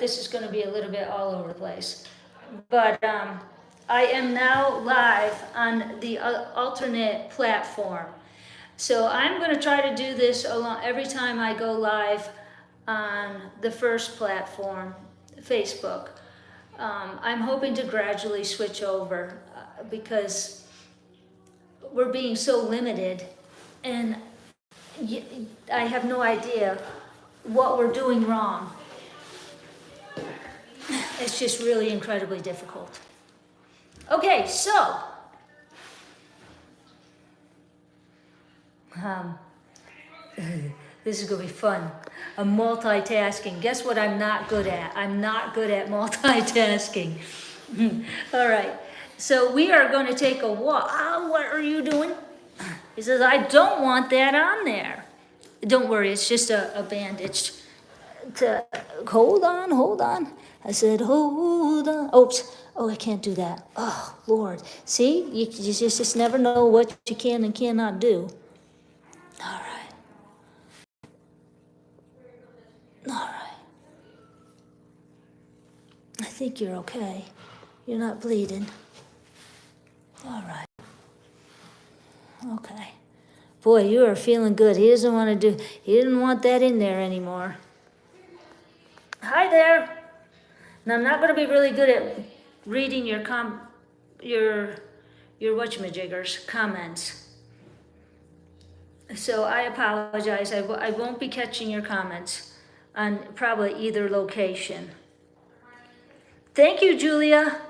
this is going to be a little bit all over the place. But I am now live on the alternate platform. So I'm going to try to do this every time I go live on the first platform, Facebook. I'm hoping to gradually switch over because we're being so limited, and I have no idea what we're doing wrong. It's just really incredibly difficult. Okay, so this is gonna be fun. I'm multitasking. Guess what I'm not good at? I'm not good at multitasking. All right, so we are going to take a walk. What are you doing? He says, I don't want that on there. Don't worry, it's just a bandage. Hold on. I said, hold on. Oops. Oh, I can't do that. Oh, Lord. See, you just never know what you can and cannot do. All right. I think you're okay. You're not bleeding. All right. Okay. Boy, you are feeling good. He didn't want that in there anymore. Hi there. Now, I'm not going to be really good at reading your whatchamajiggers comments. So I apologize. I won't be catching your comments on probably either location. Thank you, Julia.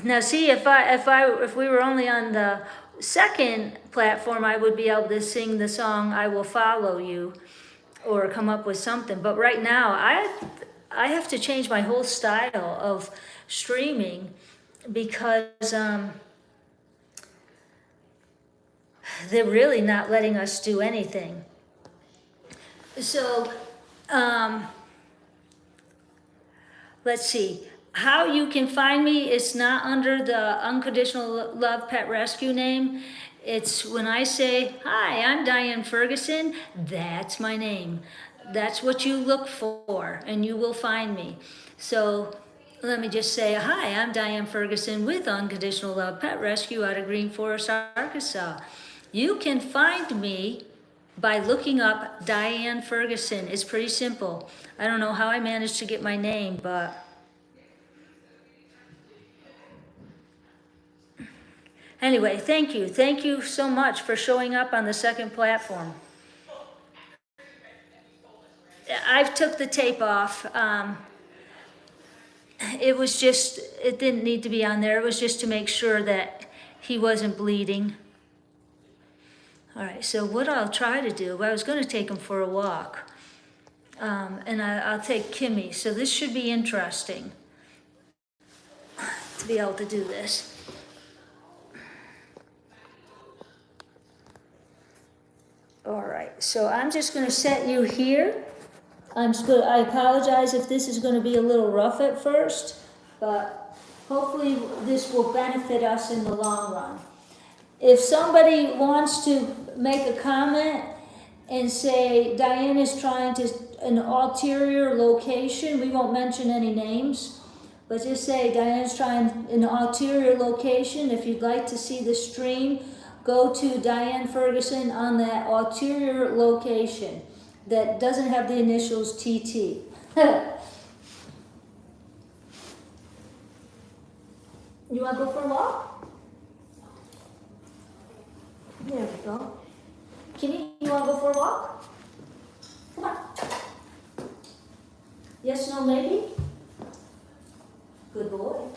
Now, see, if we were only on the second platform, I would be able to sing the song "I Will Follow You" or come up with something. But right now, I have to change my whole style of streaming because they're really not letting us do anything. So, let's see. How you can find me is not under the Unconditional Love Pet Rescue name. It's when I say, hi, I'm Diane Ferguson, that's my name. That's what you look for, and you will find me. So let me just say, hi, I'm Diane Ferguson with Unconditional Love Pet Rescue out of Green Forest, Arkansas. You can find me by looking up Diane Ferguson. It's pretty simple. I don't know how I managed to get my name, but anyway, thank you. Thank you so much for showing up on the second platform. I've took the tape off. It didn't need to be on there. It was just to make sure that he wasn't bleeding. All right, so what I'll try to do, I was going to take him for a walk. And I'll take Kimie. So this should be interesting to be able to do this. All right, so I'm just going to set you here. I apologize if this is going to be a little rough at first, but hopefully this will benefit us in the long run. If somebody wants to make a comment and say Diane is trying to an ulterior location, we won't mention any names, but just say Diane's trying an ulterior location. If you'd like to see the stream, go to Diane Ferguson on that ulterior location that doesn't have the initials TT. You want to go for a walk? There we go. Kimie, you want to go for a walk? Come on. Yes, no, maybe? Good boy.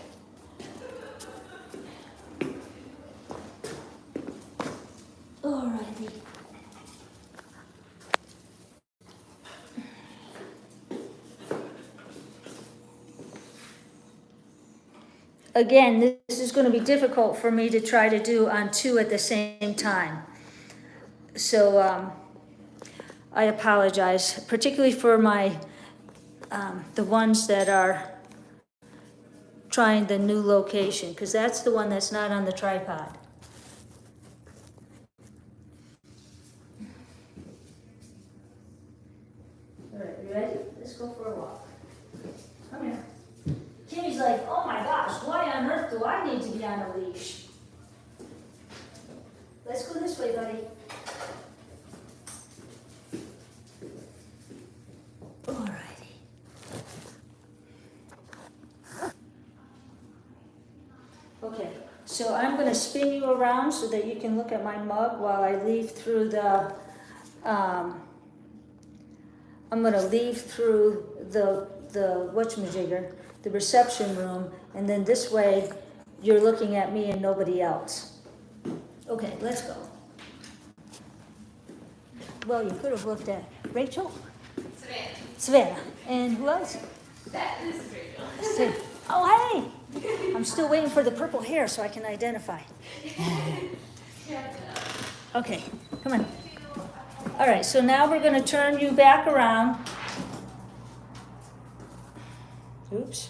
Alrighty. Again, this is going to be difficult for me to try to do on two at the same time. So I apologize, particularly for my the ones that are trying the new location, because that's the one that's not on the tripod. All right, you ready? Let's go for a walk. Okay, so I'm gonna spin you around so that you can look at my mug while I leave through the, I'm gonna leave through the whatchamajigger, the reception room, and then this way you're looking at me and nobody else. Okay, let's go. Well, you could have looked at Rachel, Savannah, and who else? This is Rachel. Oh, hey! I'm still waiting for the purple hair so I can identify. Okay, come on. All right, so now we're going to turn you back around. Oops.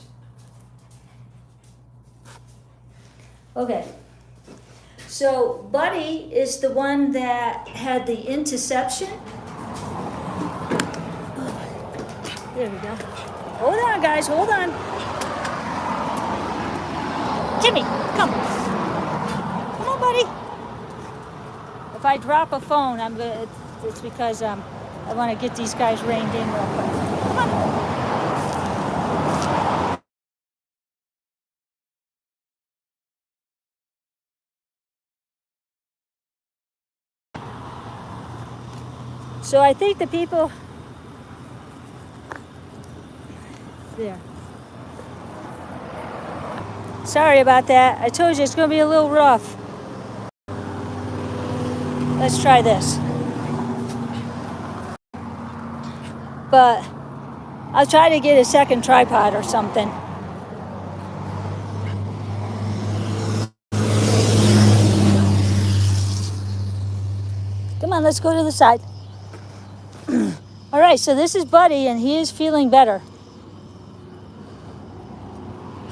Okay. So Buddy is the one that had the interception. There we go. Hold on, guys, hold on. Kimie, come. Come on, buddy. If I drop a phone, it's because I want to get these guys reined in real quick. Come on. So I think the people there. Sorry about that. I told you it's going to be a little rough. Let's try this. But I'll try to get a second tripod or something. Come on, let's go to the side. All right, so this is Buddy, and he is feeling better.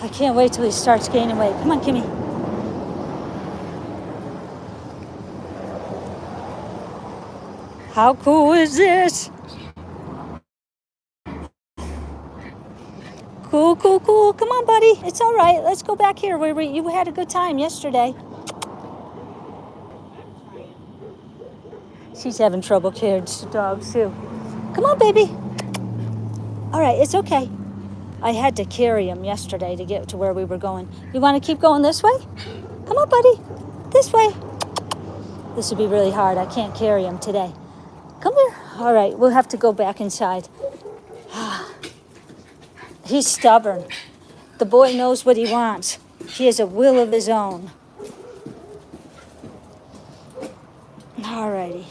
I can't wait till he starts gaining weight. Come on, Kimie. How cool is this? Cool, cool, cool. Come on, buddy. It's all right. Let's go back here where you had a good time yesterday. She's having trouble carrying dogs, too. Come on, baby. All right, it's okay. I had to carry him yesterday to get to where we were going. You want to keep going this way? Come on, buddy. This way. This would be really hard. I can't carry him today. Come here. All right, we'll have to go back inside. He's stubborn. The boy knows what he wants. He has a will of his own. All righty.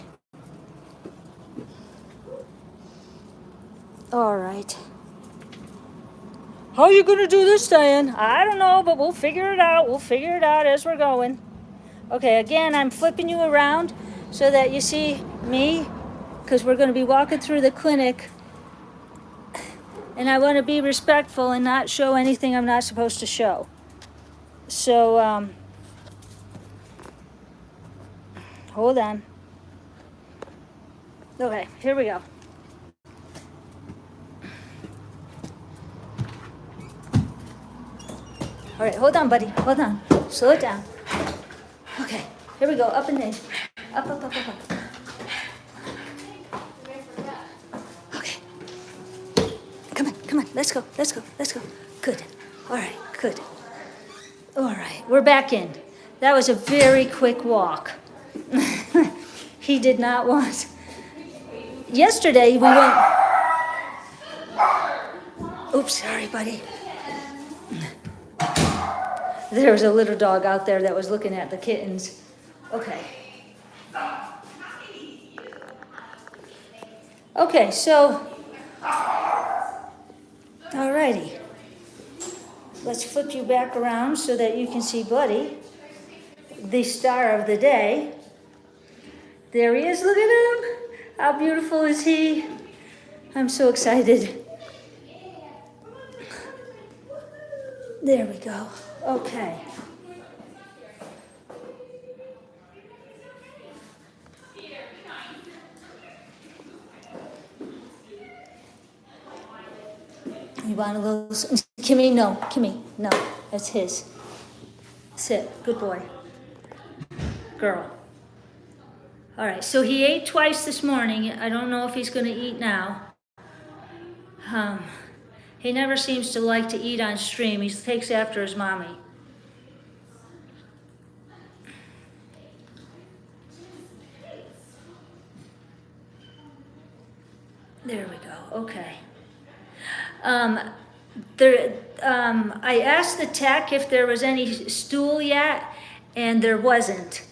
All right. How are you going to do this, Diane? I don't know, but we'll figure it out. We'll figure it out as we're going. Okay, again, I'm flipping you around so that you see me, because we're going to be walking through the clinic. And I want to be respectful and not show anything I'm not supposed to show. So, hold on. Okay, here we go. All right, hold on, buddy. Hold on. Slow it down. Okay, here we go. Up and in. Up, up, up, up, up. Okay. Come on, come on. Let's go, let's go, let's go. Good. All right, good. All right, we're back in. That was a very quick walk. He did not want. Yesterday, we went. Oops, sorry, buddy. There was a little dog out there that was looking at the kittens. Okay. Okay, so, alrighty. Let's flip you back around so that you can see Buddy, the star of the day. There he is, look at him. How beautiful is he? I'm so excited. There we go. Okay. You want a little, Kimie, no, Kimie, no, that's his. Sit, good boy. Girl. All right, so he ate twice this morning. I don't know if he's going to eat now. He never seems to like to eat on stream. He takes after his mommy. There, I asked the tech if there was any stool yet, and there wasn't.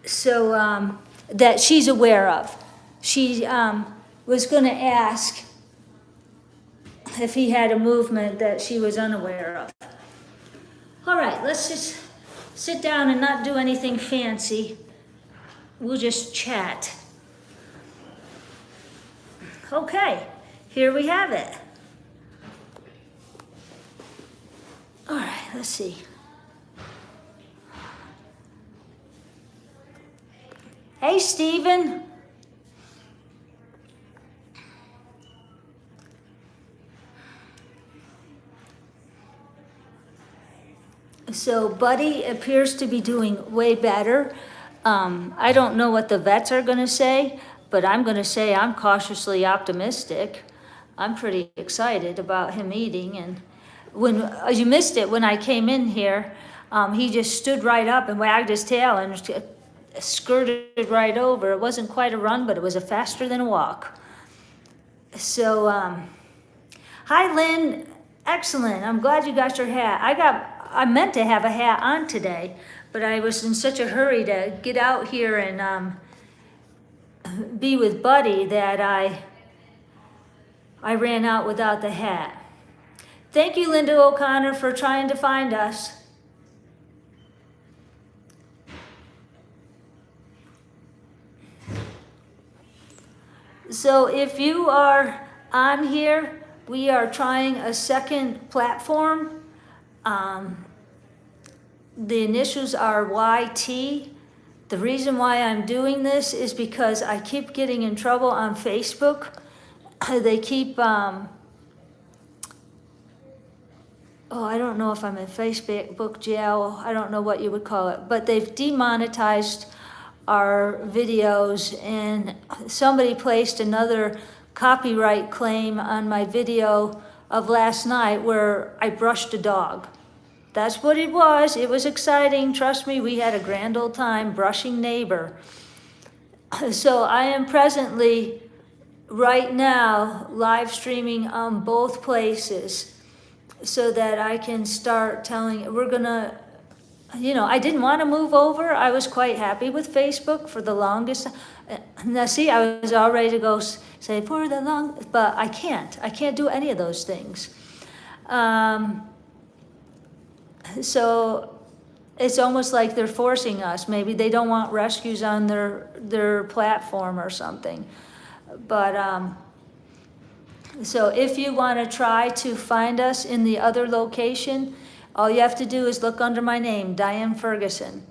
So, that she's aware of. She, was gonna ask if he had a movement that she was unaware of. All right, let's just sit down and not do anything fancy. We'll just chat. Okay, here we have it. All right, let's see. Hey, Stephen. So Buddy appears to be doing way better. I don't know what the vets are gonna say, but I'm gonna say I'm cautiously optimistic. I'm pretty excited about him eating, and when, you missed it when I came in here, he just stood right up and wagged his tail and skirted right over. It wasn't quite a run, but it was a faster than a walk. So, hi Lynn, excellent. I'm glad you got your hat. I meant to have a hat on today, but I was in such a hurry to get out here and be with Buddy that I ran out without the hat. Thank you, Linda O'Connor, for trying to find us. So if you are on here, we are trying a second platform. The initials are YT. The reason why I'm doing this is because I keep getting in trouble on Facebook. They keep, I don't know if I'm in Facebook jail. I don't know what you would call it, but they've demonetized our videos, and somebody placed another copyright claim on my video of last night where I brushed a dog. That's what it was. It was exciting. Trust me, we had a grand old time brushing neighbor. So I am presently, right now, live streaming on both places so that I can start telling, we're gonna, I didn't want to move over. I was quite happy with Facebook for the longest. Now see, I was all ready to go say for the long, but I can't do any of those things. So it's almost like they're forcing us. Maybe they don't want rescues on their platform or something. But so if you want to try to find us in the other location, all you have to do is look under my name, Diane Ferguson.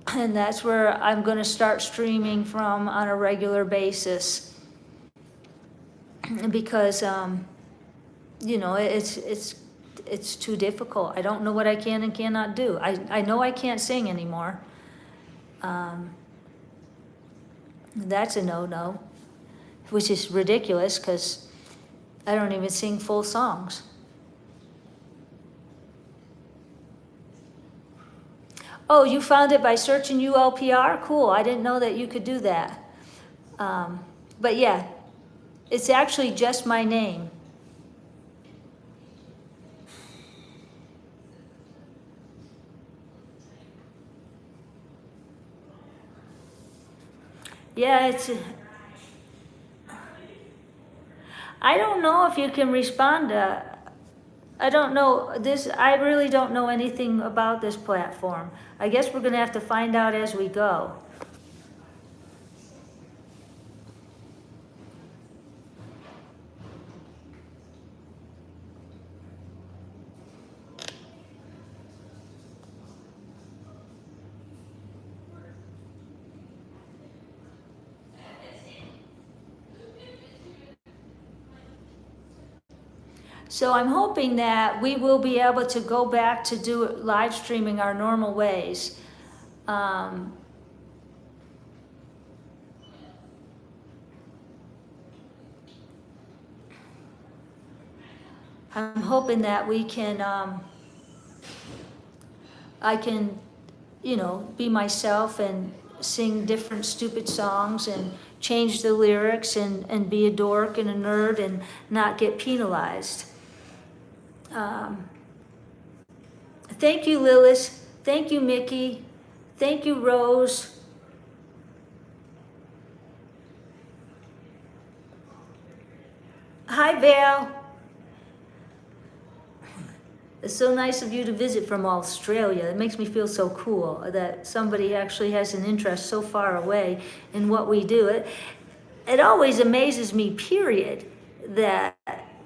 And that's where I'm going to start streaming from on a regular basis. Because, it's too difficult. I don't know what I can and cannot do. I know I can't sing anymore. That's a no-no, which is ridiculous because I don't even sing full songs. Oh, you found it by searching ULPR? Cool, I didn't know that you could do that. But yeah, it's actually just my name. Yeah, I don't know if you can respond to, I don't know this, I really don't know anything about this platform. I guess we're gonna have to find out as we go. So I'm hoping that we will be able to go back to do live streaming our normal ways. I'm hoping that we can, I can, be myself and sing different stupid songs and change the lyrics and be a dork and a nerd and not get penalized. Thank you, Lilith. Thank you, Mickey. Thank you, Rose. Hi, Val. It's so nice of you to visit from Australia. It makes me feel so cool that somebody actually has an interest so far away in what we do. It always amazes me, period, that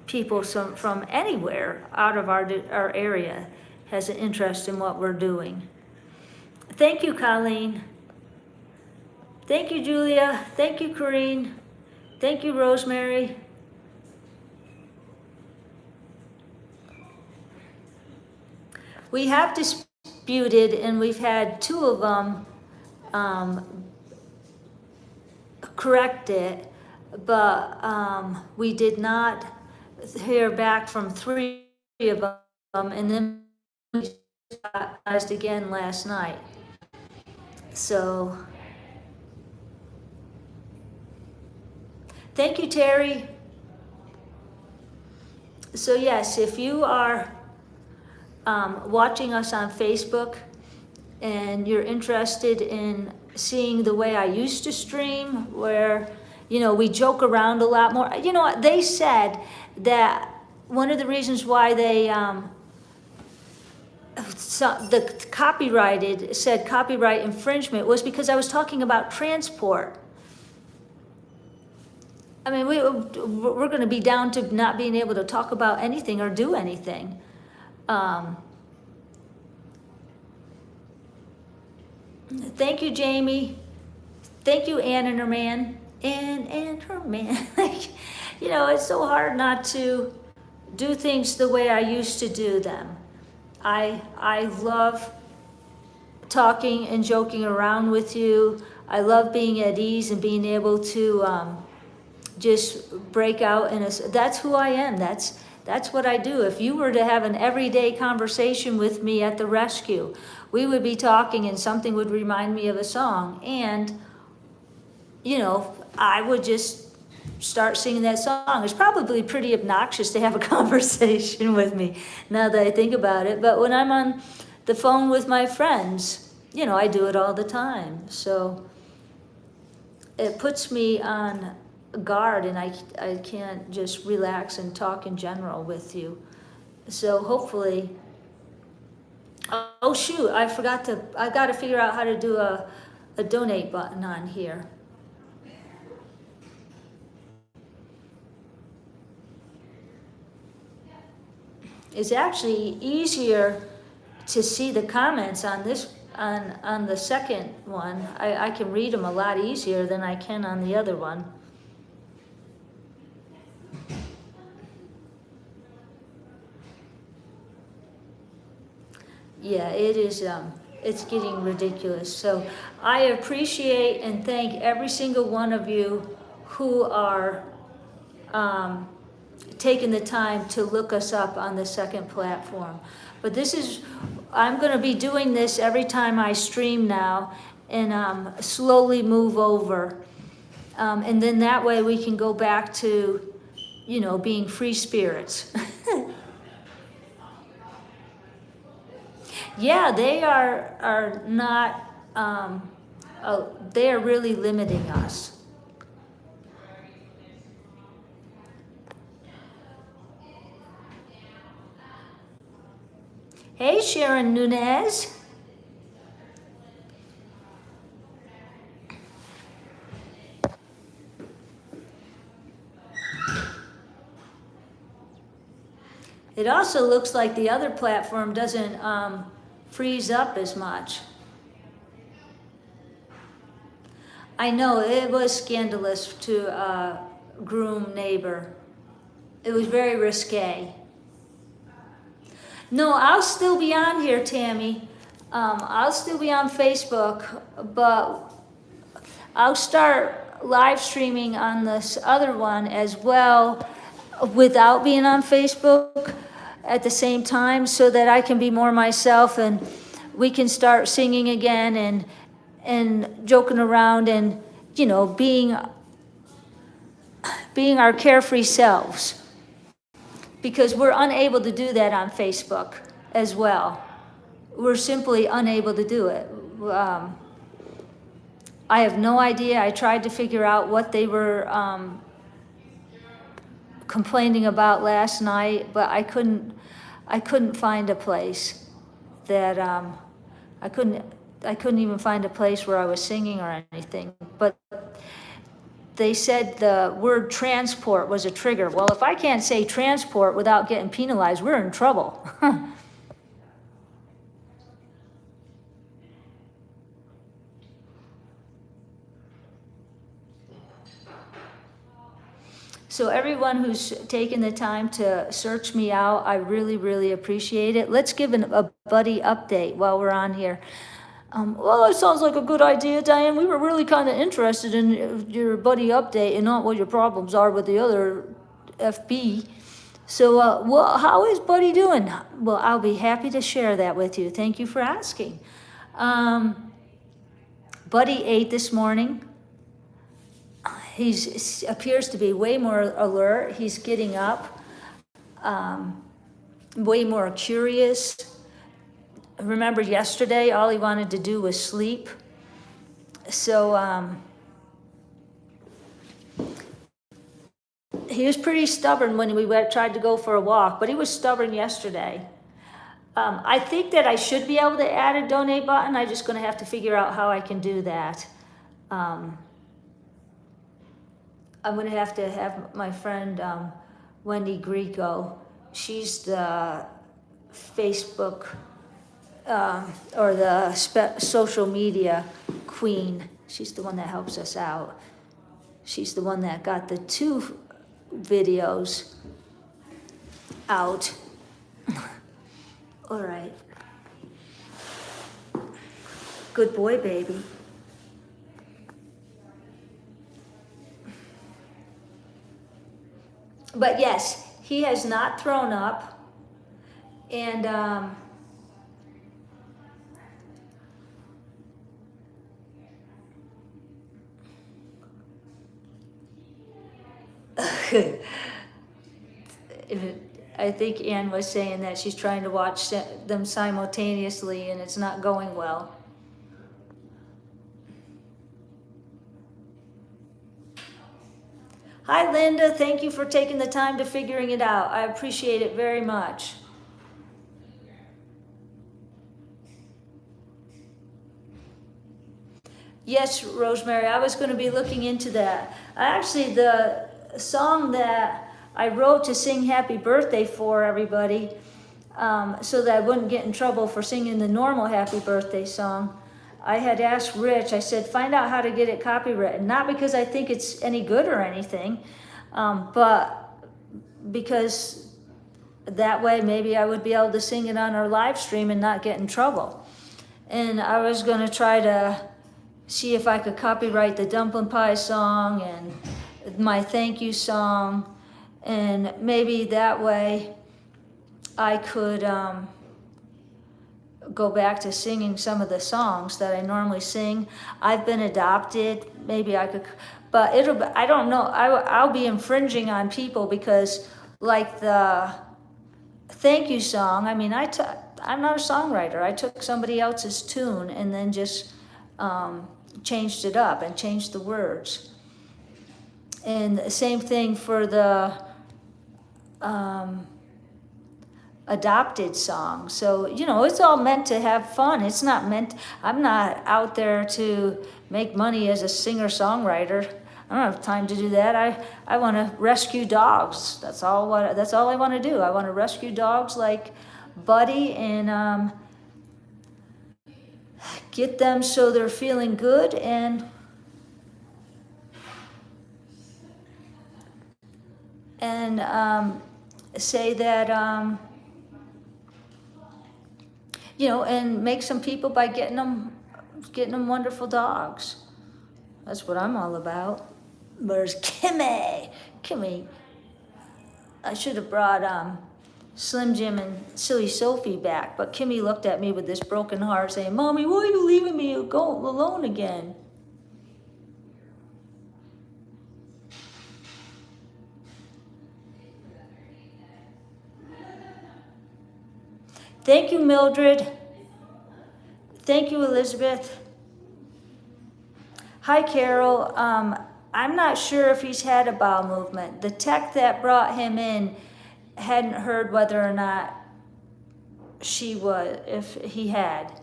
people from anywhere out of our area has an interest in what we're doing. Thank you, Colleen. Thank you, Julia. Thank you, Corrine. Thank you, Rosemary. We have disputed, and we've had two of them correct it, but we did not hear back from three of them, and then we asked again last night. So, thank you, Terry. So yes, if you are watching us on Facebook and you're interested in seeing the way I used to stream, where, you know, we joke around a lot more. You know what, they said that one of the reasons why they, the copyrighted, said copyright infringement was because I was talking about transport. I mean, we're gonna be down to not being able to talk about anything or do anything. Thank you, Jamie. Thank you, Ann and her man. Ann and her man. You know, it's so hard not to do things the way I used to do them. I love talking and joking around with you. I love being at ease and being able to just break out in a, that's who I am. That's what I do. If you were to have an everyday conversation with me at the rescue, we would be talking and something would remind me of a song, and, you know, I would just start singing that song. It's probably pretty obnoxious to have a conversation with me now that I think about it, but when I'm on the phone with my friends, you know, I do it all the time. So it puts me on guard, and I can't just relax and talk in general with you. So hopefully, oh shoot, I got to figure out how to do a donate button on here. It's actually easier to see the comments on this, on the second one. I can read them a lot easier than I can on the other one. Yeah, it is, it's getting ridiculous. So I appreciate and thank every single one of you who are taking the time to look us up on the second platform. But this is, I'm gonna be doing this every time I stream now, and slowly move over. And then that way we can go back to, you know, being free spirits. Yeah, they are not, they are really limiting us. Hey, Sharon Nunez. It also looks like the other platform doesn't freeze up as much. I know, it was scandalous to groom neighbor. It was very risque. No, I'll still be on here, Tammy. I'll still be on Facebook, but I'll start live streaming on this other one as well without being on Facebook at the same time, so that I can be more myself and we can start singing again and joking around and, you know, being our carefree selves. because we're unable to do that on Facebook as well. We're simply unable to do it. I have no idea. I tried to figure out what they were complaining about last night, but I couldn't find a place that I couldn't even find a place where I was singing or anything. But they said the word transport was a trigger. Well, if I can't say transport without getting penalized, we're in trouble. So everyone who's taken the time to search me out, I really, really appreciate it. Let's give a buddy update while we're on here. Well, that sounds like a good idea, Diane. We were really kind of interested in your buddy update and not what your problems are with the other FB. So, well, how is Buddy doing? Well, I'll be happy to share that with you. Thank you for asking. Buddy ate this morning. He appears to be way more alert. He's getting up, way more curious. Remember yesterday, all he wanted to do was sleep. So he was pretty stubborn when we tried to go for a walk, but he was stubborn yesterday. I think that I should be able to add a donate button. I'm just going to have to figure out how I can do that. I'm going to have my friend Wendy Greco. She's the Facebook or the social media queen. She's the one that helps us out. She's the one that got the 2 videos out. All right. Good boy, baby. But yes, he has not thrown up, and I think Ann was saying that she's trying to watch them simultaneously and it's not going well. Hi, Linda. Thank you for taking the time to figuring it out. I appreciate it very much. Yes, Rosemary, I was going to be looking into that. Actually, the song that I wrote to sing happy birthday for everybody, so that I wouldn't get in trouble for singing the normal happy birthday song, I had asked Rich, I said, find out how to get it copywritten. Not because I think it's any good or anything, but because that way maybe I would be able to sing it on our live stream and not get in trouble. And I was going to try to see if I could copyright the dumpling pie song and my thank you song, and maybe that way I could go back to singing some of the songs that I normally sing. I've been adopted. Maybe I could, but I don't know. I'll be infringing on people because, like the thank you song, I mean, I'm not a songwriter. I took somebody else's tune and then just changed it up and changed the words. And the same thing for the adopted song. So, you know, it's all meant to have fun. It's not meant, I'm not out there to make money as a singer-songwriter. I don't have time to do that. I want to rescue dogs. That's all I want to do. I want to rescue dogs like Buddy and get them so they're feeling good and say that you know, and make some people by getting them wonderful dogs. That's what I'm all about. There's Kimie. I should have brought Slim Jim and Silly Sophie back, but Kimie looked at me with this broken heart saying, Mommy, why are you leaving me alone again? Thank you, Mildred. Thank you, Elizabeth. Hi, Carol. I'm not sure if he's had a bowel movement. The tech that brought him in hadn't heard whether or not if he had.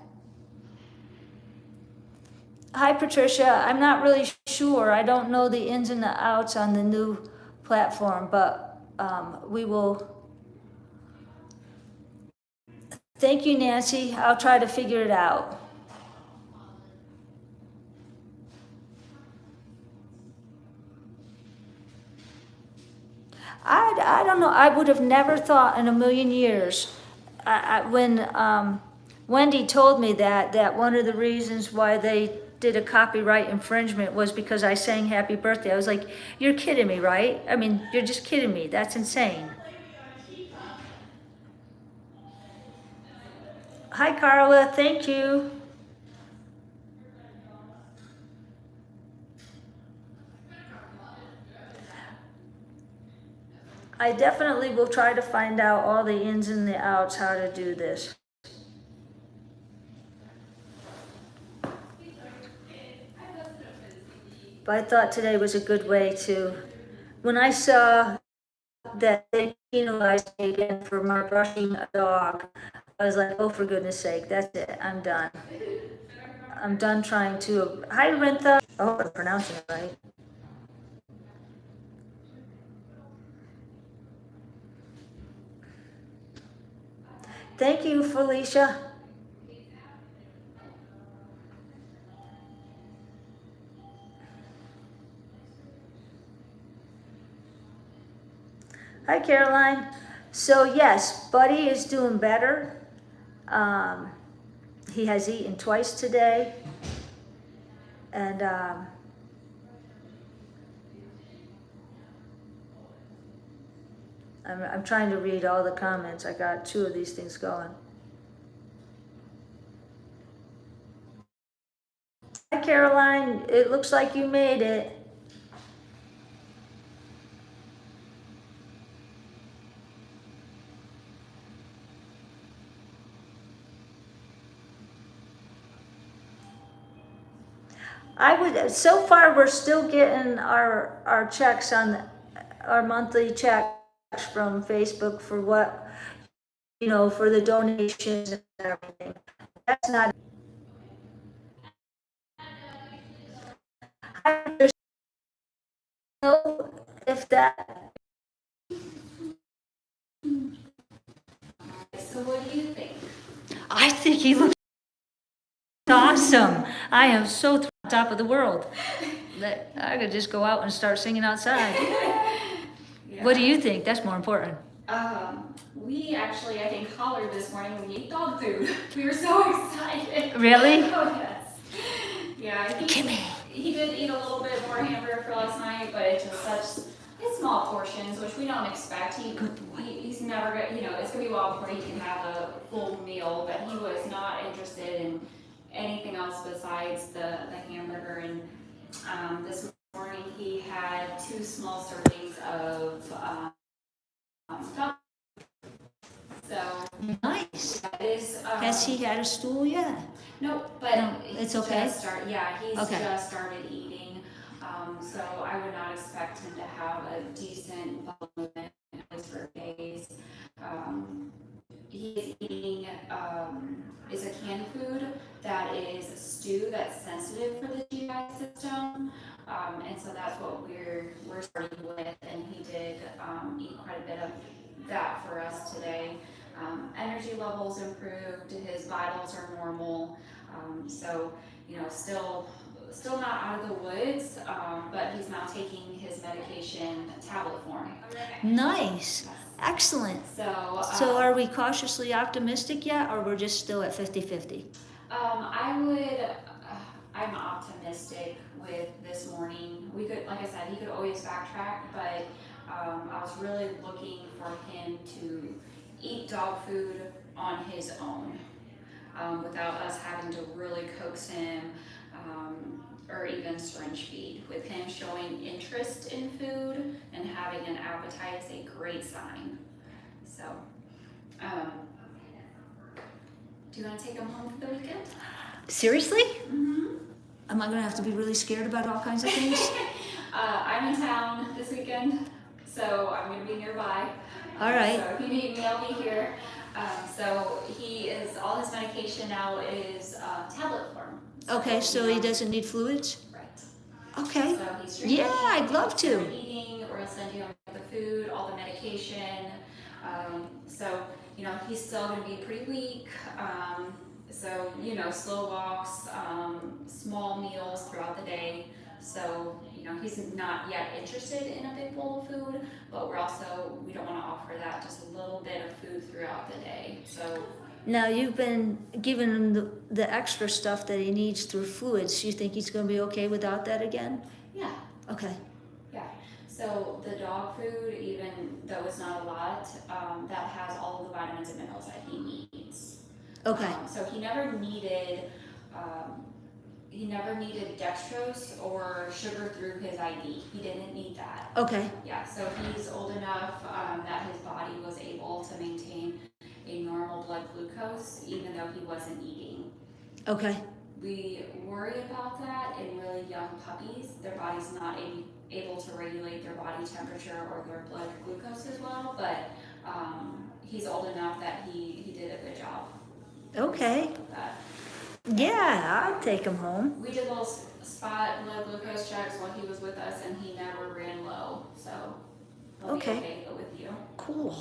Hi, Patricia. I'm not really sure. I don't know the ins and the outs on the new platform, but we will. Thank you, Nancy. I'll try to figure it out. I don't know. I would have never thought in a million years. When Wendy told me that one of the reasons why they did a copyright infringement was because I sang Happy Birthday. I was like, you're kidding me, right? I mean, you're just kidding me. That's insane. Hi, Carla. Thank you. I definitely will try to find out all the ins and the outs how to do this. But I thought today was a good way to, when I saw that they penalized me again for my brushing a dog, I was like, oh, for goodness sake, that's it, I'm done. I'm done trying to, hi, Rintha. I hope I'm pronouncing it right. Thank you, Felicia. Hi, Caroline. So yes, Buddy is doing better. He has eaten twice today. And I'm trying to read all the comments. I got 2 of these things going. Hi, Caroline. It looks like you made it. So far we're still getting our checks our monthly checks from Facebook for what, for the donations and everything. That's not. I don't know if that. So what do you think? I think he looks awesome. I am so on top of the world that I could just go out and start singing outside. Yeah. What do you think? That's more important. We actually, I think, hollered this morning when we ate dog food. We were so excited. Really? Oh, yes. Yeah, Kimie. he did eat a little bit more hamburger for last night, but it's just it's small portions, which we don't expect. He's never gonna, it's gonna be a while before he can have a full meal, but he was not interested in anything else besides the hamburger. And this morning he had 2 small servings of dog. So Nice. that is. Has he had a stool yet? No, but No, it's okay? He's Okay. just started eating. So I would not expect him to have a decent bowel movement for days. He is eating is a canned food that is a stew that's sensitive for the GI system, and so that's what we're starting with. And he did eat quite a bit of that for us today. Energy levels improved. His vitals are normal. So still not out of the woods, but he's now taking his medication tablet form. Nice. Excellent. So are we cautiously optimistic yet, or we're just still at 50-50? I'm optimistic with this morning. We could, like I said, he could always backtrack, but I was really looking for him to eat dog food on his own, without us having to really coax him, or even syringe feed. With him showing interest in food and having an appetite is a great sign. So, Do you want to take him home for the weekend? Seriously? Mm-hmm. Am I gonna have to be really scared about all kinds of things? I'm in town this weekend, so I'm going to be nearby. All right. So if you need me, I'll be here. So all his medication now is tablet form. Okay, so he doesn't need fluids? Right. Okay. So he's drinking. Yeah, I'd love to. Eating, or I'll send you the food, all the medication. So, he's still going to be pretty weak. So, slow walks, small meals throughout the day. So, he's not yet interested in a big bowl of food, but we don't want to offer that, just a little bit of food throughout the day. So, Now, you've been giving him the extra stuff that he needs through fluids. You think he's gonna be okay without that again? yeah. Okay. Yeah, so the dog food, even though it's not a lot, that has all of the vitamins and minerals that he needs. Okay. So he never needed dextrose or sugar through his IV. He didn't need that. Okay. Yeah, so he's old enough that his body was able to maintain a normal blood glucose even though he wasn't eating. Okay. We worry about that in really young puppies. Their body's not able to regulate their body temperature or their blood glucose as well, but he's old enough that he did a good job. Okay. With that. Yeah, I'll take him home. We did little spot blood glucose checks while he was with us, and he never ran low, so he'll Okay. be okay with you. Cool.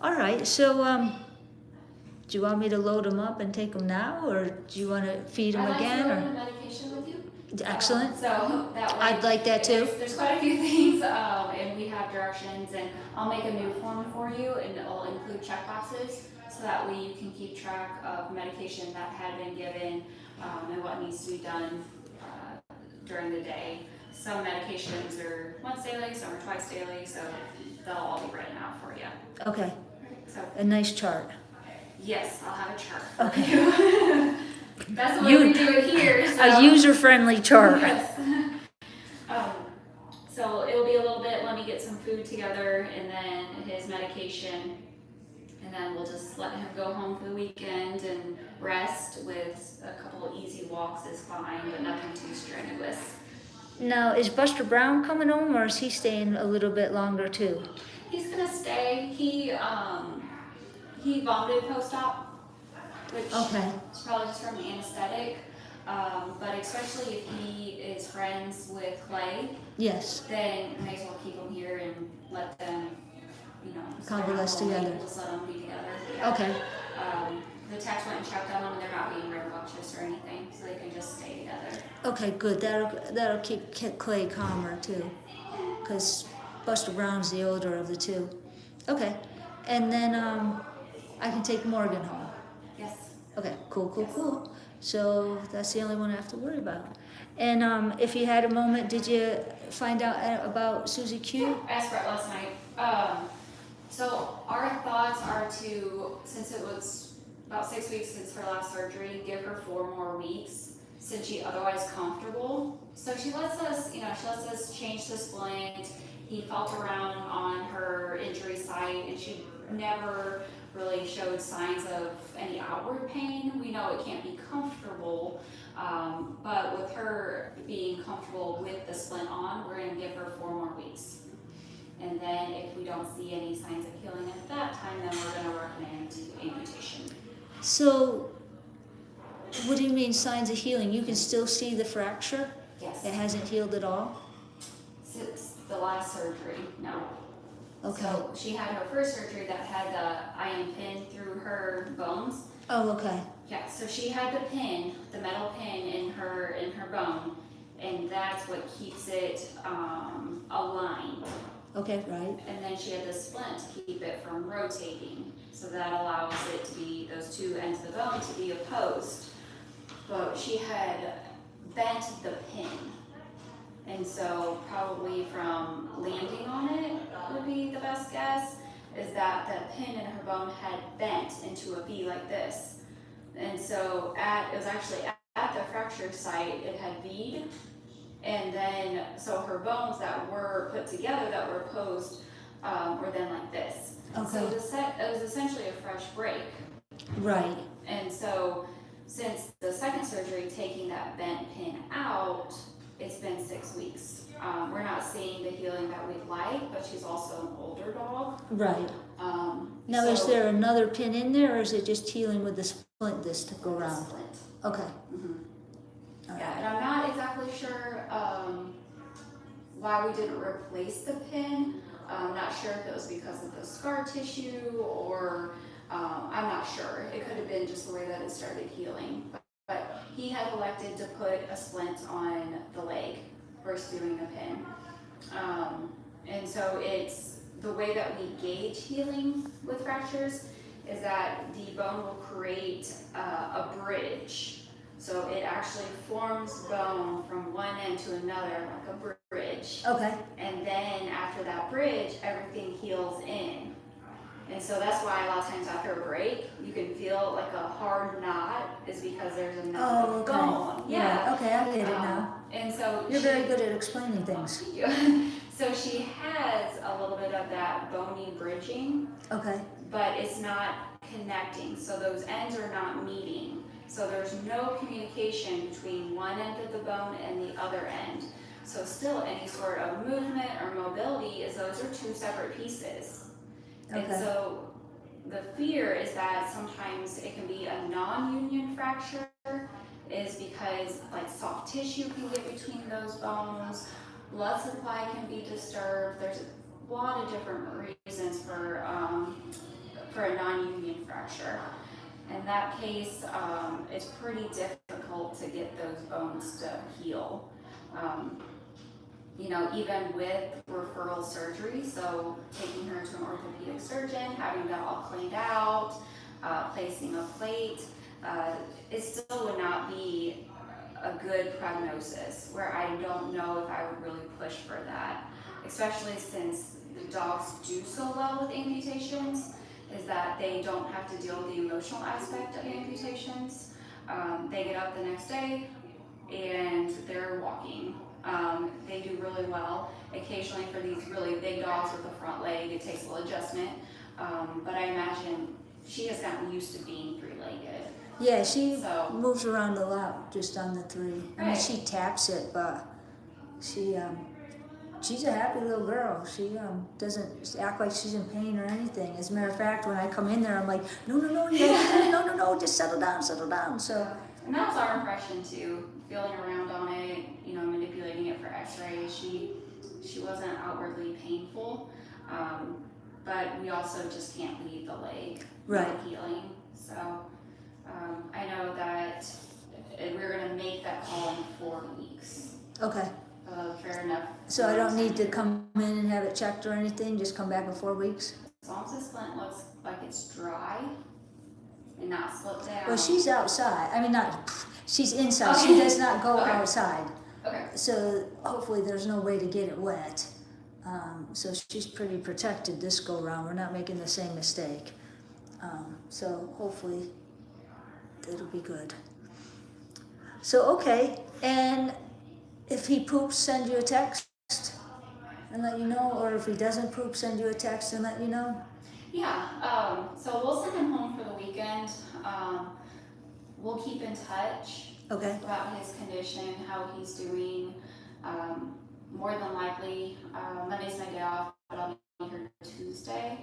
All right, so do you want me to load him up and take him now, or do you want to feed him again? I'd like to Or go into medication with you. excellent. So that way, I'd like that too. There's quite a few things, and we have directions, and I'll make a new form for you, and it'll include check boxes, so that way you can keep track of medication that had been given, and what needs to be done during the day. Some medications are once daily, some are twice daily, so they'll all be written out for you. Okay, So a nice chart. yes, I'll have a chart for Okay. you. That's the way we do it here. So. A user-friendly chart. Yes. So it'll be a little bit, let me get some food together and then his medication, and then we'll just let him go home for the weekend and rest. With a couple easy walks is fine, but nothing too strenuous. Now, is Buster Brown coming home, or is he staying a little bit longer too? He's gonna stay. He vomited post-op, which Okay. is probably just from the anesthetic. But especially if he is friends with Clay, Yes. then you may as well keep them here and let them, Convalesce together. Just let them be together. Yeah. Okay. The techs went and checked on them, and they're not being rambunctious or anything, so they can just stay together. Okay, good. That'll keep Clay calmer too, because Buster Brown's the older of the two. Okay, and then I can take Morgan home. Yes. Okay, cool. Yes. So that's the only one I have to worry about. And if you had a moment, did you find out about Susie Q? I asked Brett last night. So our thoughts are to, since it was about 6 weeks since her last surgery, give her 4 more weeks since she's otherwise comfortable. So she lets us change the splint. He felt around on her injury site, and she never really showed signs of any outward pain. We know it can't be comfortable, but with her being comfortable with the splint on, we're going to give her 4 more weeks. And then if we don't see any signs of healing at that time, then we're going to recommend amputation. So, what do you mean signs of healing? You can still see the fracture? Yes. It hasn't healed at all? Since the last surgery, no. Okay. So she had her first surgery that had the iron pin through her bones. Oh, okay. Yeah, so she had the pin, the metal pin in her bone, and that's what keeps it aligned. Okay, right. And then she had the splint to keep it from rotating. So that allows it to be, those two ends of the bone to be opposed. But she had bent the pin. And so probably from landing on it would be the best guess, is that the pin in her bone had bent into a V like this. And so it was actually at the fracture site, it had V'd. And then, so her bones that were put together, that were opposed, were then like this. Okay. So it was essentially a fresh break. Right. And so since the second surgery, taking that bent pin out, it's been 6 weeks. We're not seeing the healing that we'd like, but she's also an older dog. Right. Now, is there another pin in there, or is it just healing with the splint this to go around? Splint. Okay. Mm-hmm. Yeah, and I'm not exactly sure why we didn't replace the pin. I'm not sure if it was because of the scar tissue or I'm not sure. It could have been just the way that it started healing. But he had elected to put a splint on the leg versus doing a pin. And so it's the way that we gauge healing with fractures is that the bone will create a bridge. So it actually forms bone from one end to another like a bridge. Okay. And then after that bridge, everything heals in. And so that's why a lot of times after a break, you can feel like a hard knot is because there's a knot of bone. Yeah. Okay, I get it now. And so you're very good at explaining things. Thank you. So she has a little bit of that bony bridging. Okay. But it's not connecting. So those ends are not meeting. So there's no communication between one end of the bone and the other end. So still any sort of movement or mobility is those are two separate pieces. Okay. And so the fear is that sometimes it can be a non-union fracture is because like soft tissue can get between those bones, blood supply can be disturbed. There's a lot of different reasons for a non-union fracture. In that case, it's pretty difficult to get those bones to heal. Even with referral surgery, so taking her to an orthopedic surgeon, having that all cleaned out, placing a plate, it still would not be a good prognosis where I don't know if I would really push for that, especially since the dogs do so well with amputations, is that they don't have to deal with the emotional aspect of amputations. They get up the next day and they're walking. They do really well. Occasionally for these really big dogs with a front leg, it takes a little adjustment. But I imagine she has gotten used to being three-legged. Yeah, she moves around a lot just on the three. Right. I mean, she taps it, but she's a happy little girl. She doesn't act like she's in pain or anything. As a matter of fact, when I come in there, I'm like, no, just settle down. So. And that's our impression too. Feeling around on it, manipulating it for X-rays. She wasn't outwardly painful, but we also just can't leave the leg healing. So I know that we're going to make that call in 4 weeks. Okay. Fair enough. So I don't need to come in and have it checked or anything. Just come back in 4 weeks. As long as the splint looks like it's dry and not slipped down. Well, she's outside. I mean, she's inside. Okay. She does not go outside. Okay. So hopefully there's no way to get it wet. So she's pretty protected this go round. We're not making the same mistake. So hopefully it'll be good. So, okay. And if he poops, send you a text and let you know, or if he doesn't poop, send you a text and let you know? Yeah, so we'll send him home for the weekend. We'll keep in touch about his condition, how he's doing. More than likely, Monday's my day off, but I'll be here Tuesday.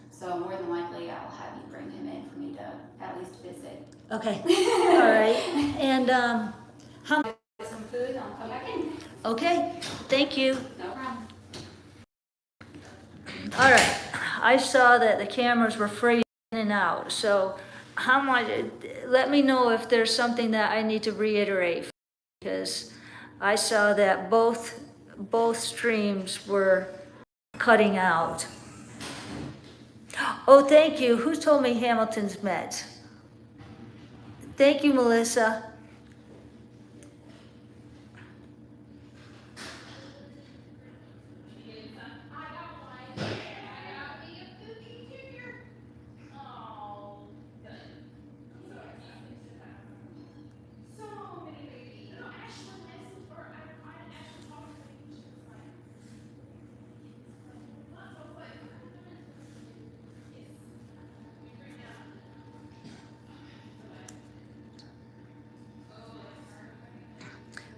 So more than likely, I'll have you bring him in for me to at least visit. Okay, all right. And how get some food, and I'll come back in. Okay, thank you. No problem. All right, I saw that the cameras were fading in and out, so how much, let me know if there's something that I need to reiterate, because I saw that both streams were cutting out. Oh, thank you. Who told me Hamilton's met? Thank you, Melissa.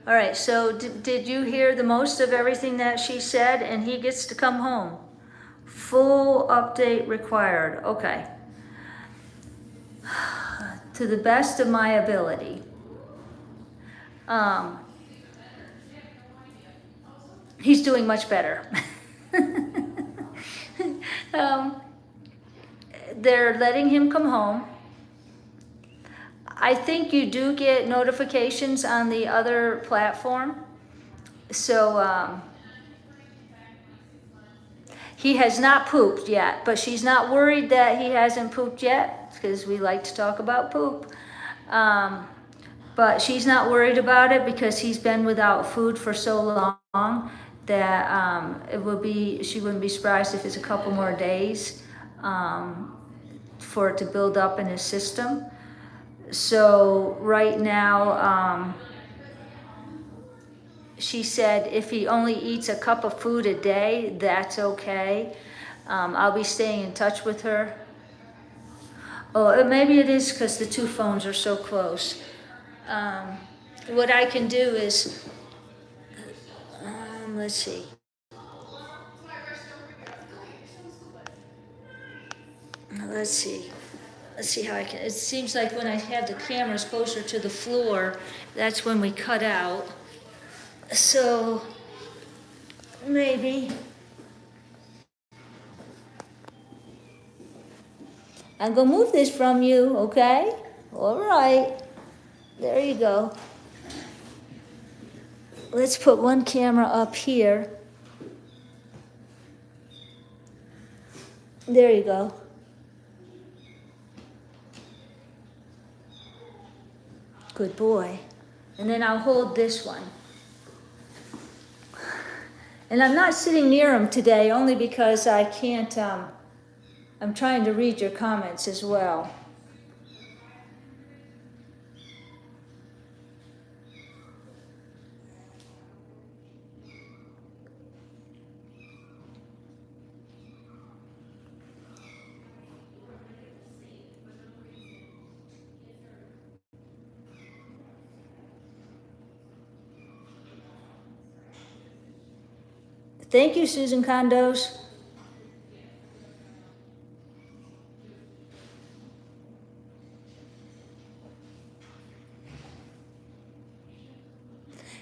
All right, so did you hear the most of everything that she said? And he gets to come home. Full update required. Okay. To the best of my ability. He's doing much better. um, they're letting him come home. I think you do get notifications on the other platform. So he has not pooped yet, but she's not worried that he hasn't pooped yet because we like to talk about poop. But she's not worried about it because he's been without food for so long that she wouldn't be surprised if it's a couple more days for it to build up in his system. So right now, she said if he only eats a cup of food a day, that's okay. I'll be staying in touch with her. Oh, maybe it is because the two phones are so close. What I can do is, let's see. Let's see. Let's see how I can. It seems like when I have the cameras closer to the floor, that's when we cut out. So maybe I'm gonna move this from you, okay? All right. There you go. Let's put one camera up here. There you go. Good boy. And then I'll hold this one. And I'm not sitting near him today only because I can't, I'm trying to read your comments as well. Thank you, Susan Condos.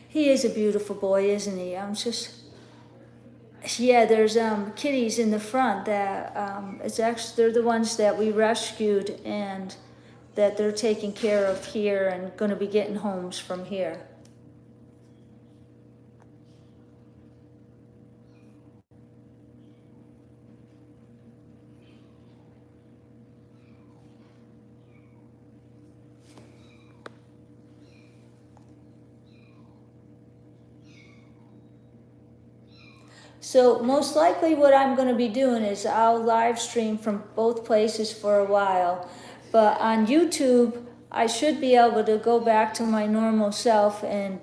He is a beautiful boy, isn't he? Yeah, there's kitties in the front that it's actually they're the ones that we rescued and that they're taking care of here and going to be getting homes from here. So most likely what I'm going to be doing is I'll live stream from both places for a while. But on YouTube, I should be able to go back to my normal self and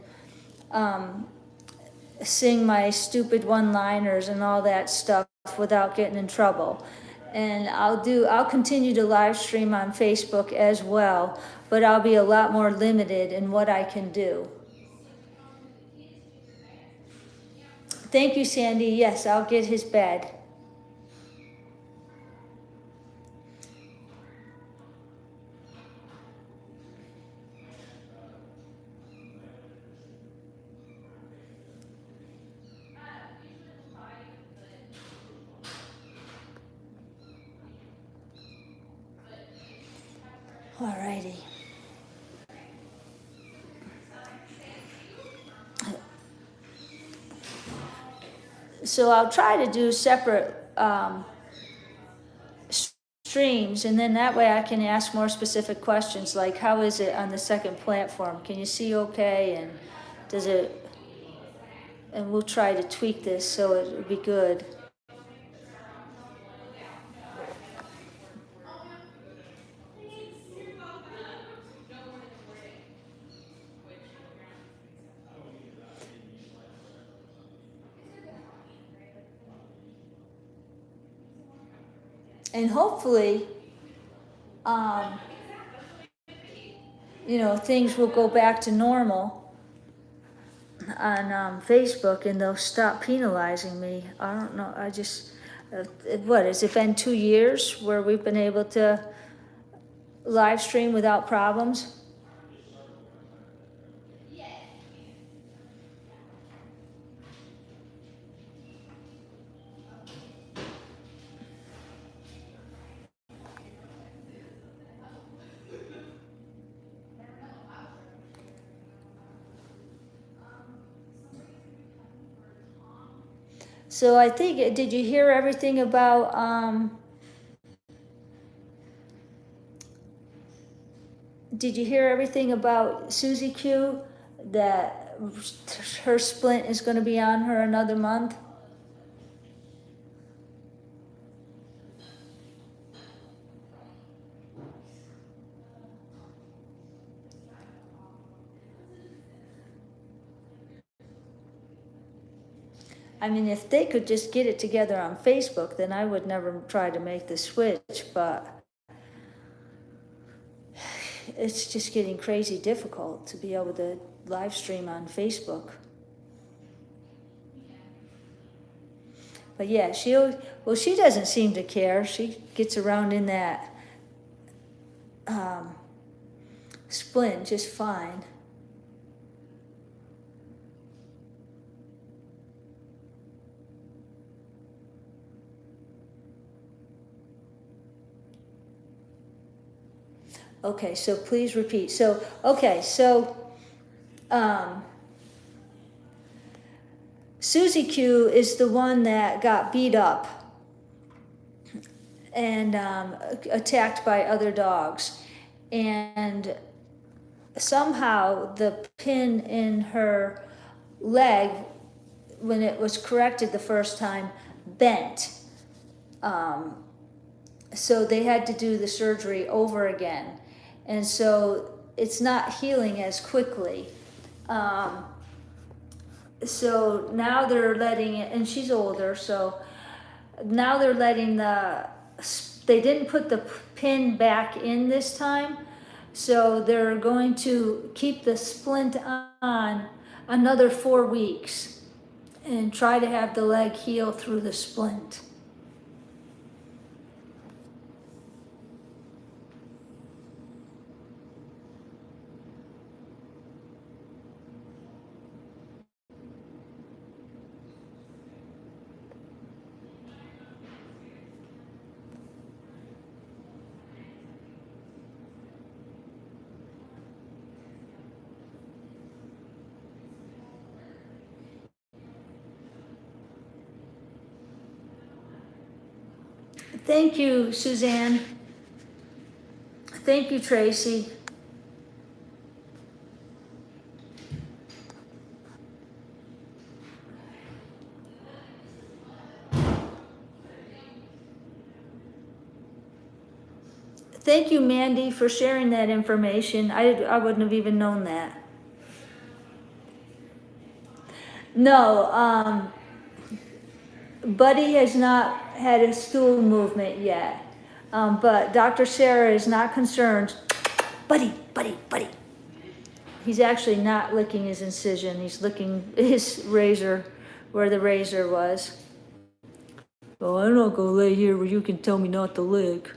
sing my stupid one-liners and all that stuff without getting in trouble. And I'll continue to live stream on Facebook as well, but I'll be a lot more limited in what I can do. Thank you, Sandy. Yes, I'll get his bed. Alrighty. So I'll try to do separate streams, and then that way I can ask more specific questions like how is it on the second platform? Can you see okay? And does it, and we'll try to tweak this so it would be good. And hopefully, things will go back to normal. on Facebook, and they'll stop penalizing me. I don't know, I just, what, has it been 2 years where we've been able to live stream without problems? So I think, did you hear everything about, did you hear everything about Susie Q? That her splint is gonna be on her another month? I mean, if they could just get it together on Facebook, then I would never try to make the switch, but it's just getting crazy difficult to be able to live stream on Facebook. But yeah, well, she doesn't seem to care. She gets around in that splint just fine. Okay, so please repeat. So, okay, so Susie Q is the one that got beat up and attacked by other dogs. And somehow the pin in her leg, when it was corrected the first time, bent. So they had to do the surgery over again. And so it's not healing as quickly. So now they're letting it, and she's older, so now they're letting they didn't put the pin back in this time, so they're going to keep the splint on another 4 weeks and try to have the leg heal through the splint. Thank you, Suzanne. Thank you, Tracy. Thank you, Mandy, for sharing that information. I wouldn't have even known that. No, Buddy has not had a stool movement yet, but Dr. Sarah is not concerned. Buddy, Buddy, Buddy. He's actually not licking his incision. He's licking his razor, where the razor was. Oh, I'm not gonna lay here where you can tell me not to lick.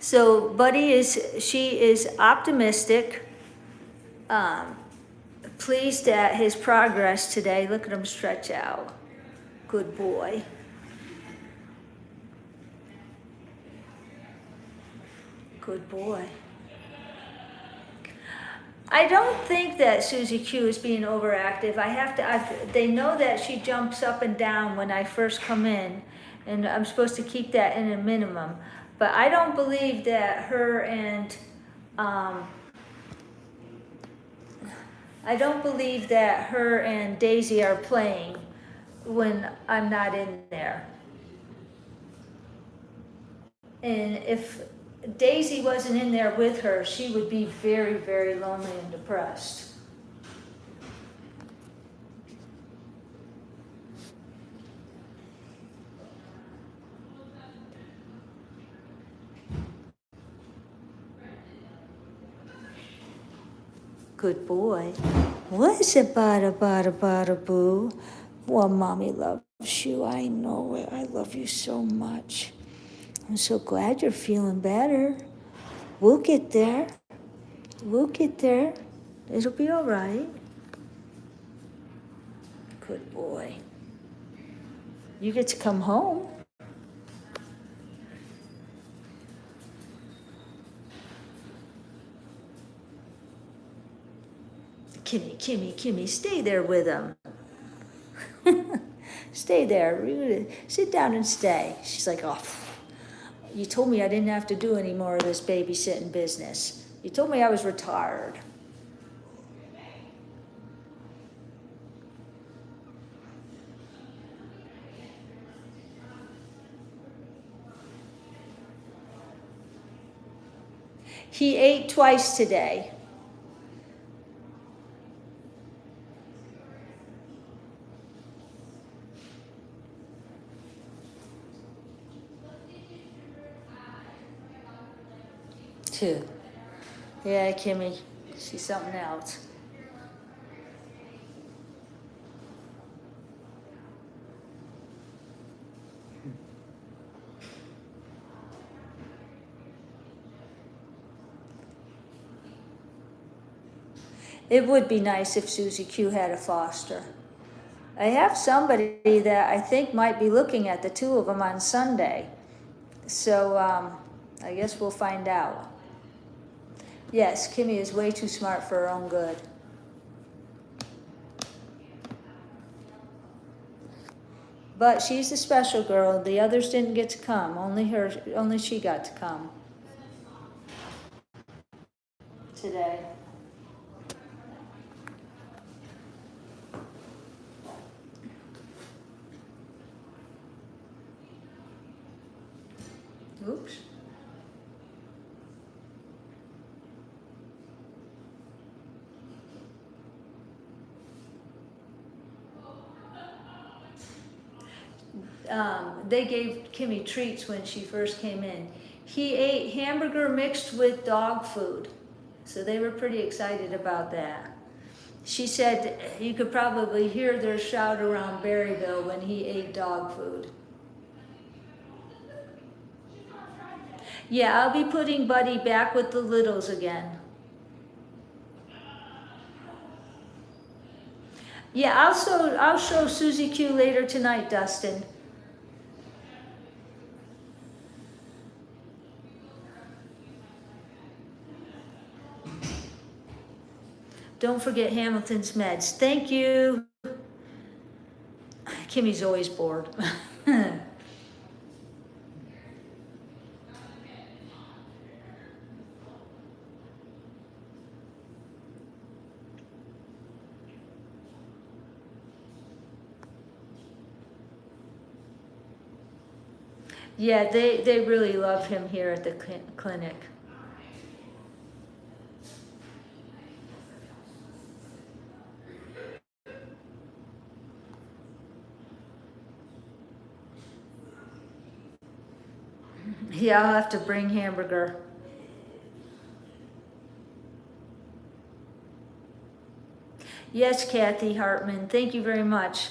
So she is optimistic, pleased at his progress today. Look at him stretch out. Good boy. Good boy. I don't think that Susie Q is being overactive. They know that she jumps up and down when I first come in, and I'm supposed to keep that in a minimum. But I don't believe that her and Daisy are playing when I'm not in there. And if Daisy wasn't in there with her, she would be very, very lonely and depressed. Good boy. What's a bada boo? Well, mommy loves you. I know it. I love you so much. I'm so glad you're feeling better. We'll get there. We'll get there. It'll be all right. Good boy. You get to come home. Kimie, stay there with him. Stay there. Sit down and stay. She's like, oh, you told me I didn't have to do any more of this babysitting business. You told me I was retired. He ate twice today. Two. Yeah, Kimie, she's something else. It would be nice if Susie Q had a foster. I have somebody that I think might be looking at the two of them on Sunday. So I guess we'll find out. Yes, Kimie is way too smart for her own good. But she's a special girl. The others didn't get to come. Only she got to come today. Oops. They gave Kimie treats when she first came in. He ate hamburger mixed with dog food. So they were pretty excited about that. She said you could probably hear their shout around Berryville when he ate dog food. Yeah, I'll be putting Buddy back with the littles again. Yeah, I'll show Susie Q later tonight, Dustin. Don't forget Hamilton's meds. Thank you. Kimie's always bored. Yeah, they really love him here at the clinic. Yeah, I'll have to bring hamburger. Yes, Kathy Hartman, thank you very much.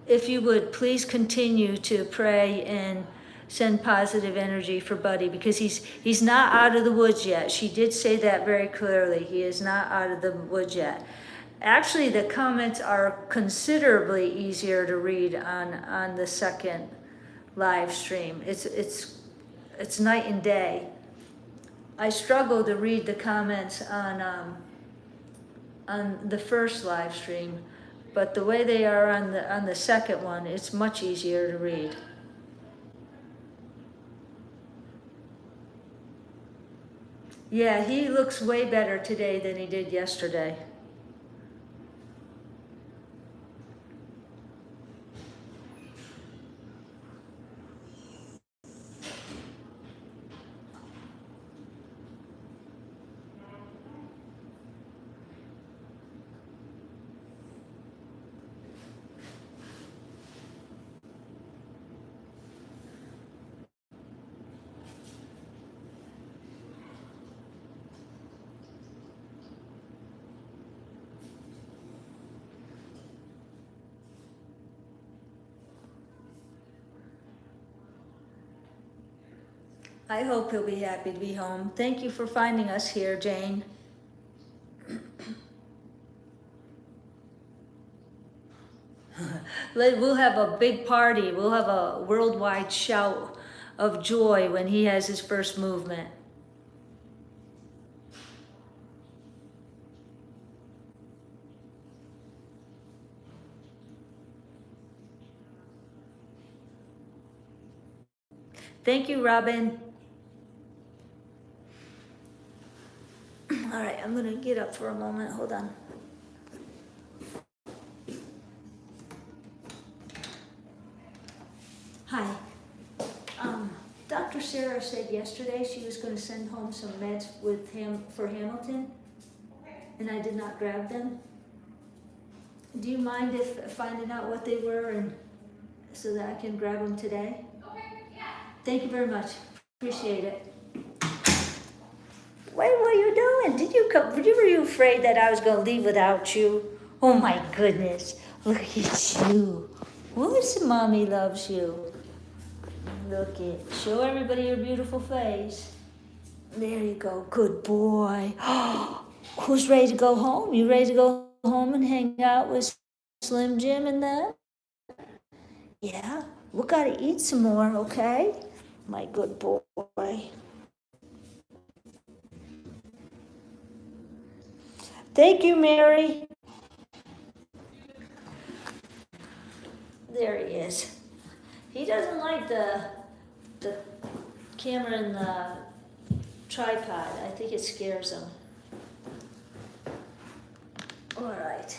If you would please continue to pray and send positive energy for Buddy, because he's not out of the woods yet. She did say that very clearly. He is not out of the woods yet. Actually, the comments are considerably easier to read on the second live stream. It's night and day. I struggle to read the comments on the first live stream, but the way they are on the second one, it's much easier to read. Yeah, he looks way better today than he did yesterday. I hope he'll be happy to be home. Thank you for finding us here, Jane. We'll have a big party. We'll have a worldwide shout of joy when he has his first movement. Thank you, Robin. All right, I'm gonna get up for a moment. Hold on. Hi. Dr. Sarah said yesterday she was gonna send home some meds with him for Hamilton, and I did not grab them. Do you mind if finding out what they were and so that I can grab them today? Okay, yeah. Thank you very much. Appreciate it. What are you doing? Did you come? Were you afraid that I was gonna leave without you? Oh my goodness! Look at you. What's mommy loves you? Look it. Show everybody your beautiful face. There you go. Good boy. Who's ready to go home? You ready to go home and hang out with Slim Jim and them? Yeah. We gotta eat some more, okay? My good boy. Thank you, Mary. There he is. He doesn't like the camera and the tripod. I think it scares him. All right.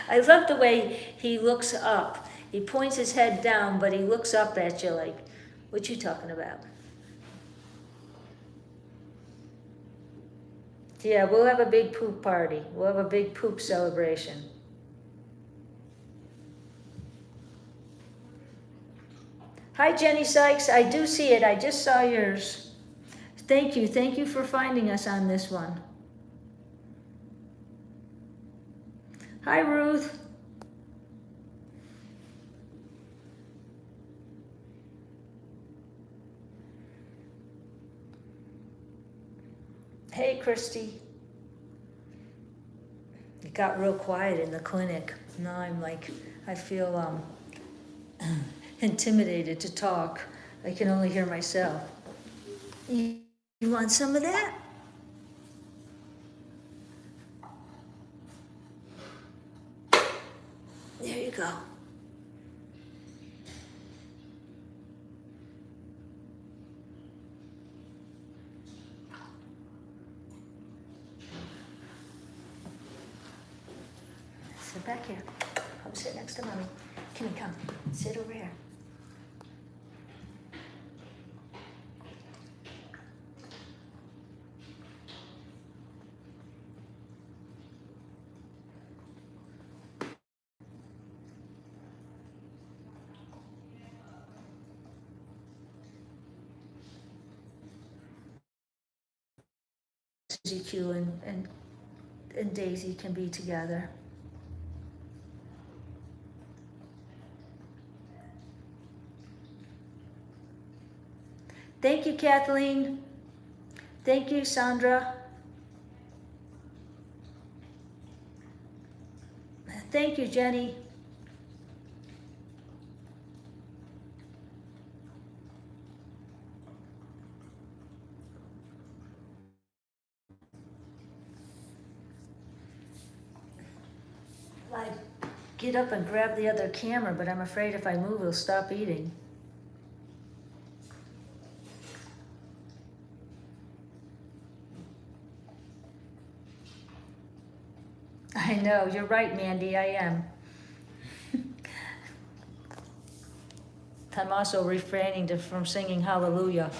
I love the way he looks up. He points his head down, but he looks up at you like, what you talking about? Yeah, we'll have a big poop party. We'll have a big poop celebration. Hi, Jenny Sykes. I do see it. I just saw yours. Thank you. Thank you for finding us on this one. Hi, Ruth. Hey, Christy. It got real quiet in the clinic. Now I'm like, I feel intimidated to talk. I can only hear myself. You want some of that? There you go. Sit back here. Come sit next to mommy. Kimie, come. Sit over here. GQ and Daisy can be together. Thank you, Kathleen. Thank you, Sandra. Thank you, Jenny. I get up and grab the other camera, but I'm afraid if I move, he'll stop eating. I know, you're right, Mandy, I am. I'm also refraining from singing hallelujah.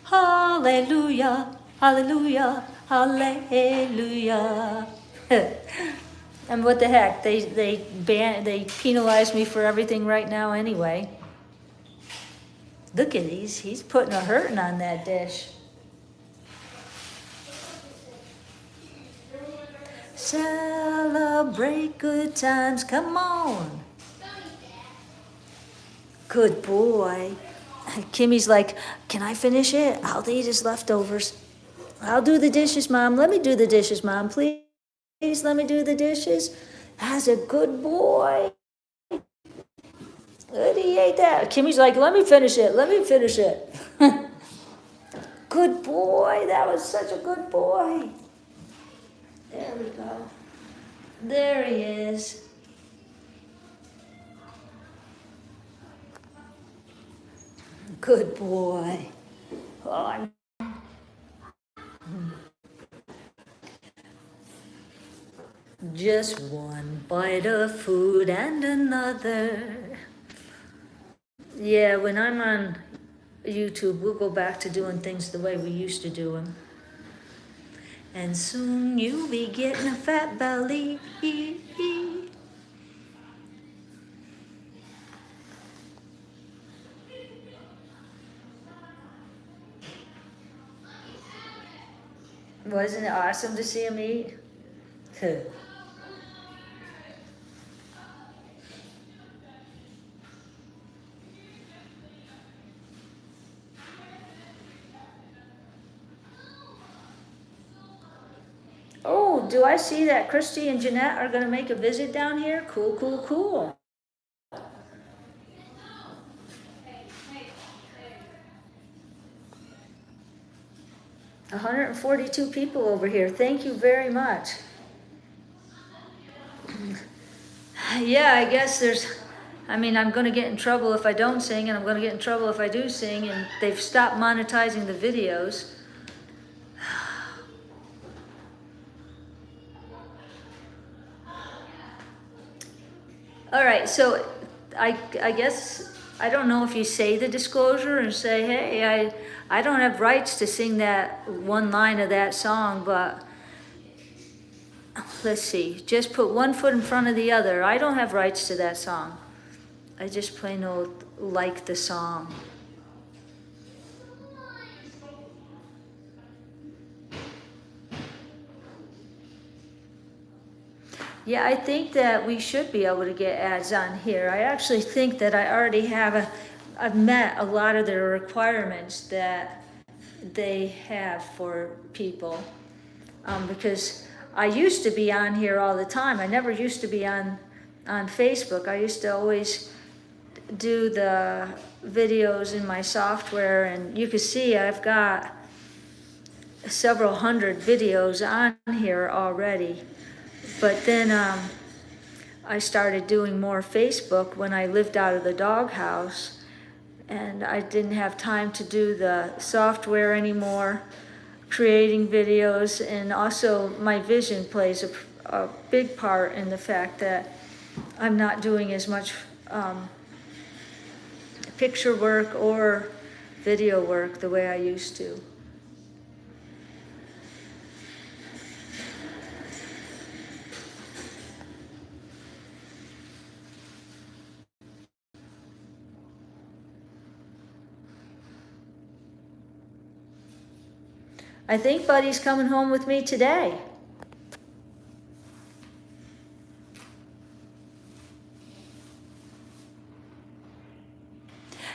Hallelujah, hallelujah, Hallelujah. And what the heck, they penalize me for everything right now anyway. Look at these, he's putting a hurting on that dish. Celebrate good times, come on. Good boy. Kimmy's like, can I finish it? I'll eat his leftovers. I'll do the dishes, Mom. Let me do the dishes, Mom. Please let me do the dishes. That's a good boy. Good, he ate that. Kimmy's like, let me finish it. Let me finish it. Good boy. That was such a good boy. There we go. There he is. Good boy. Oh, just one bite of food and another. Yeah, when I'm on YouTube, we'll go back to doing things the way we used to do them. And soon you'll be getting a fat belly. Wasn't it awesome to see him eat? Oh, do I see that Christy and Jeanette are gonna make a visit down here? Cool, cool, cool. 142 people over here. Thank you very much. Yeah, I guess I'm gonna get in trouble if I don't sing, and I'm gonna get in trouble if I do sing, and they've stopped monetizing the videos. All right, so I guess, I don't know if you say the disclosure and say, hey, I don't have rights to sing that one line of that song, but let's see, just put one foot in front of the other. I don't have rights to that song. I just plain old like the song. Yeah, I think that we should be able to get ads on here. I actually think that I already I've met a lot of the requirements that they have for people. Because I used to be on here all the time. I never used to be on Facebook. I used to always do the videos in my software, and you can see I've got several hundred videos on here already. But then I started doing more Facebook when I lived out of the doghouse, and I didn't have time to do the software anymore, creating videos, and also my vision plays a big part in the fact that I'm not doing as much picture work or video work the way I used to. I think Buddy's coming home with me today.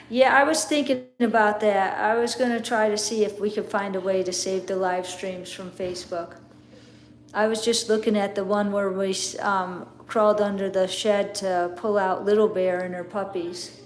Yeah, I was thinking about that. I was gonna try to see if we could find a way to save the live streams from Facebook. I was just looking at the one where we crawled under the shed to pull out Little Bear and her puppies.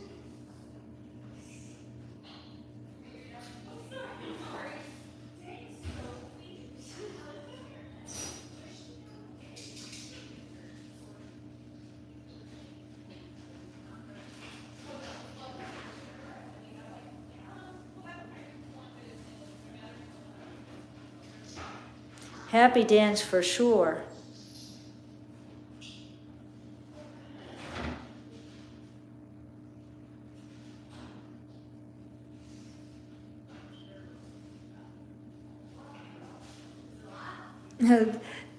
Happy dance for sure.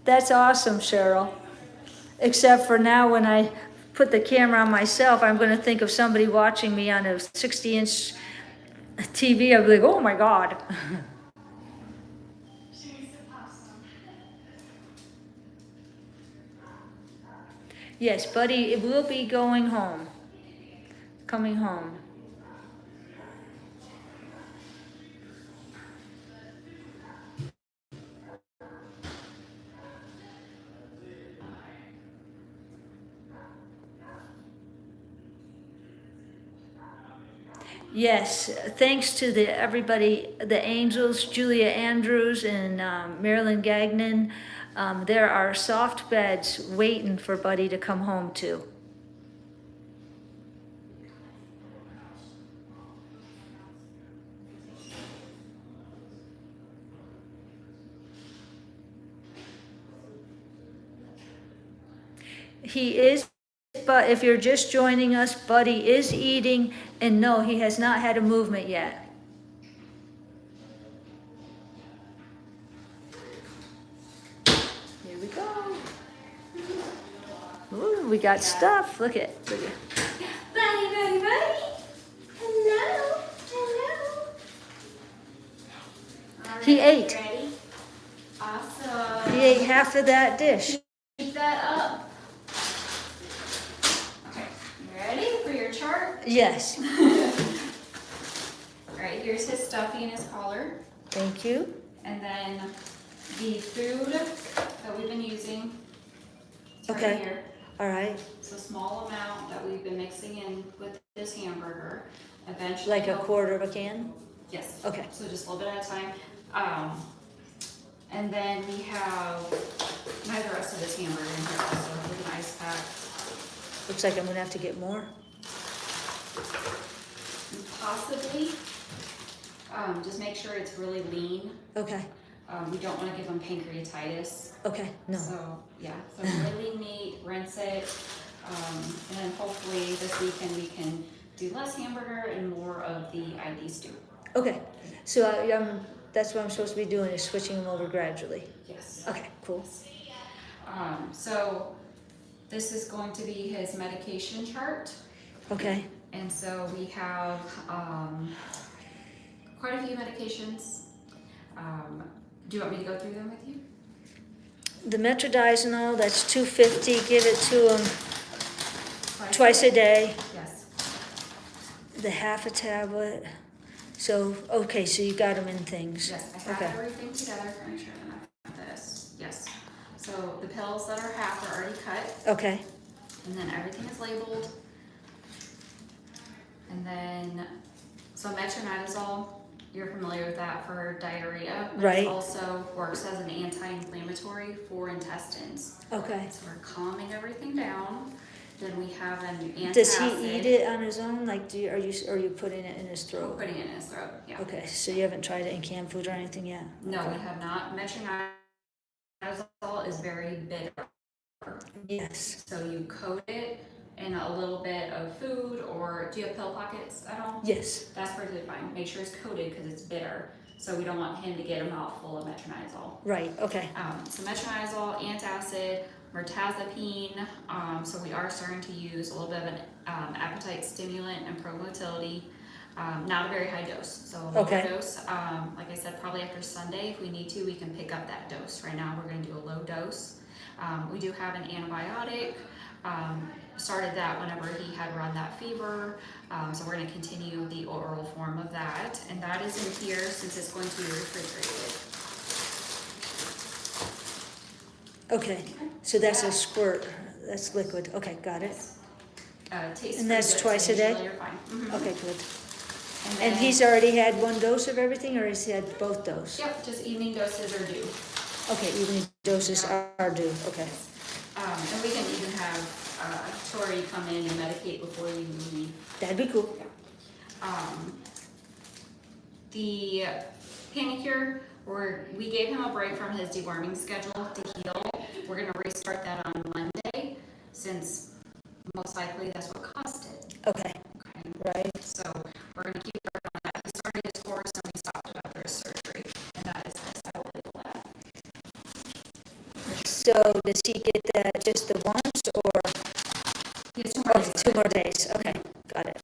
That's awesome, Cheryl. Except for now, when I put the camera on myself, I'm gonna think of somebody watching me on a 60-inch TV. I'll be like, oh my God. Yes, Buddy, it will be going home, coming home. Yes, thanks to everybody, the Angels, Julia Andrews and Marilyn Gagnon. There are soft beds waiting for Buddy to come home to. He is, but if you're just joining us, Buddy is eating, and no, he has not had a movement yet. Here we go. Ooh, we got stuff. Look at. Buddy, buddy, buddy. Hello, hello. All He right, ate. Ready? Awesome. He ate half of that dish. Keep that up. Okay, you ready for your chart? Yes. All right, here's his stuffy and his collar. Thank you. And then the food that we've been using. It's Okay. right here. All right. It's a small amount that we've been mixing in with this hamburger. Eventually. Like a he'll- quarter of a can? Yes. Okay. So just a little bit at a time. And then we have the rest of this hamburger in here also with an ice pack. Looks like I'm gonna have to get more. Possibly. Just make sure it's really lean. Okay. We don't want to give them pancreatitis. Okay. No. So, yeah, so really lean meat, rinse it. And then hopefully this weekend we can do less hamburger and more of the ID stew. Okay. So that's what I'm supposed to be doing, is switching them over gradually. Yes. Okay. Cool. So this is going to be his medication chart. Okay. And so we have quite a few medications. Do you want me to go through them with you? The metronidazole, that's 250. Give it to him twice a day. Yes. The half a tablet. So, okay, so you got them in things. Yes, I have Okay. everything together. Make sure that I have this. Yes. So the pills that are half are already cut, Okay. and then everything is labeled. And then, so metronidazole, you're familiar with that for diarrhea. But Right. it also works as an anti-inflammatory for intestines. Okay. So we're calming everything down. Then we have an antacid. Does he eat it on his own? Like, are you putting it in his We're throat? putting it in his throat, yeah. Okay, so you haven't tried it in canned food or anything yet? No, Okay. we have not. Metronidazole is very bitter. Yes. So you coat it in a little bit of food, or do you have pill pockets at all? Yes. That's perfectly fine. Make sure it's coated because it's bitter. So we don't want him to get a mouthful of metronidazole. Right. Okay. So metronidazole, antacid, mirtazapine. So we are starting to use a little bit of an appetite stimulant and pro-motility. Not a very high dose. So a lower Okay. dose. Like I said, probably after Sunday, if we need to, we can pick up that dose. Right now, we're going to do a low dose. We do have an antibiotic. Started that whenever he had run that fever. So we're going to continue the oral form of that. And that is in here since it's going to be refrigerated. Okay. So that's a squirt. That's liquid. Okay, got it. Tastes And that's pretty good, twice so a day? usually you're fine. Mhm. Okay, good. And And then- he's already had one dose of everything, or has he had both doses? Yep, just evening doses are due. Okay, evening doses are due. Okay. And we can even have Tori come in and medicate before you leave. That'd be cool. The panicure, we gave him a break from his deworming schedule to heal. We're gonna restart that on Monday, since most likely that's what caused it. Okay. Okay, Right. so we're gonna keep working on that. He started his course and we stopped it after his surgery, and that is this. I will label that. does he get just the once or He has 2 more days. 2 more days? Okay, got it.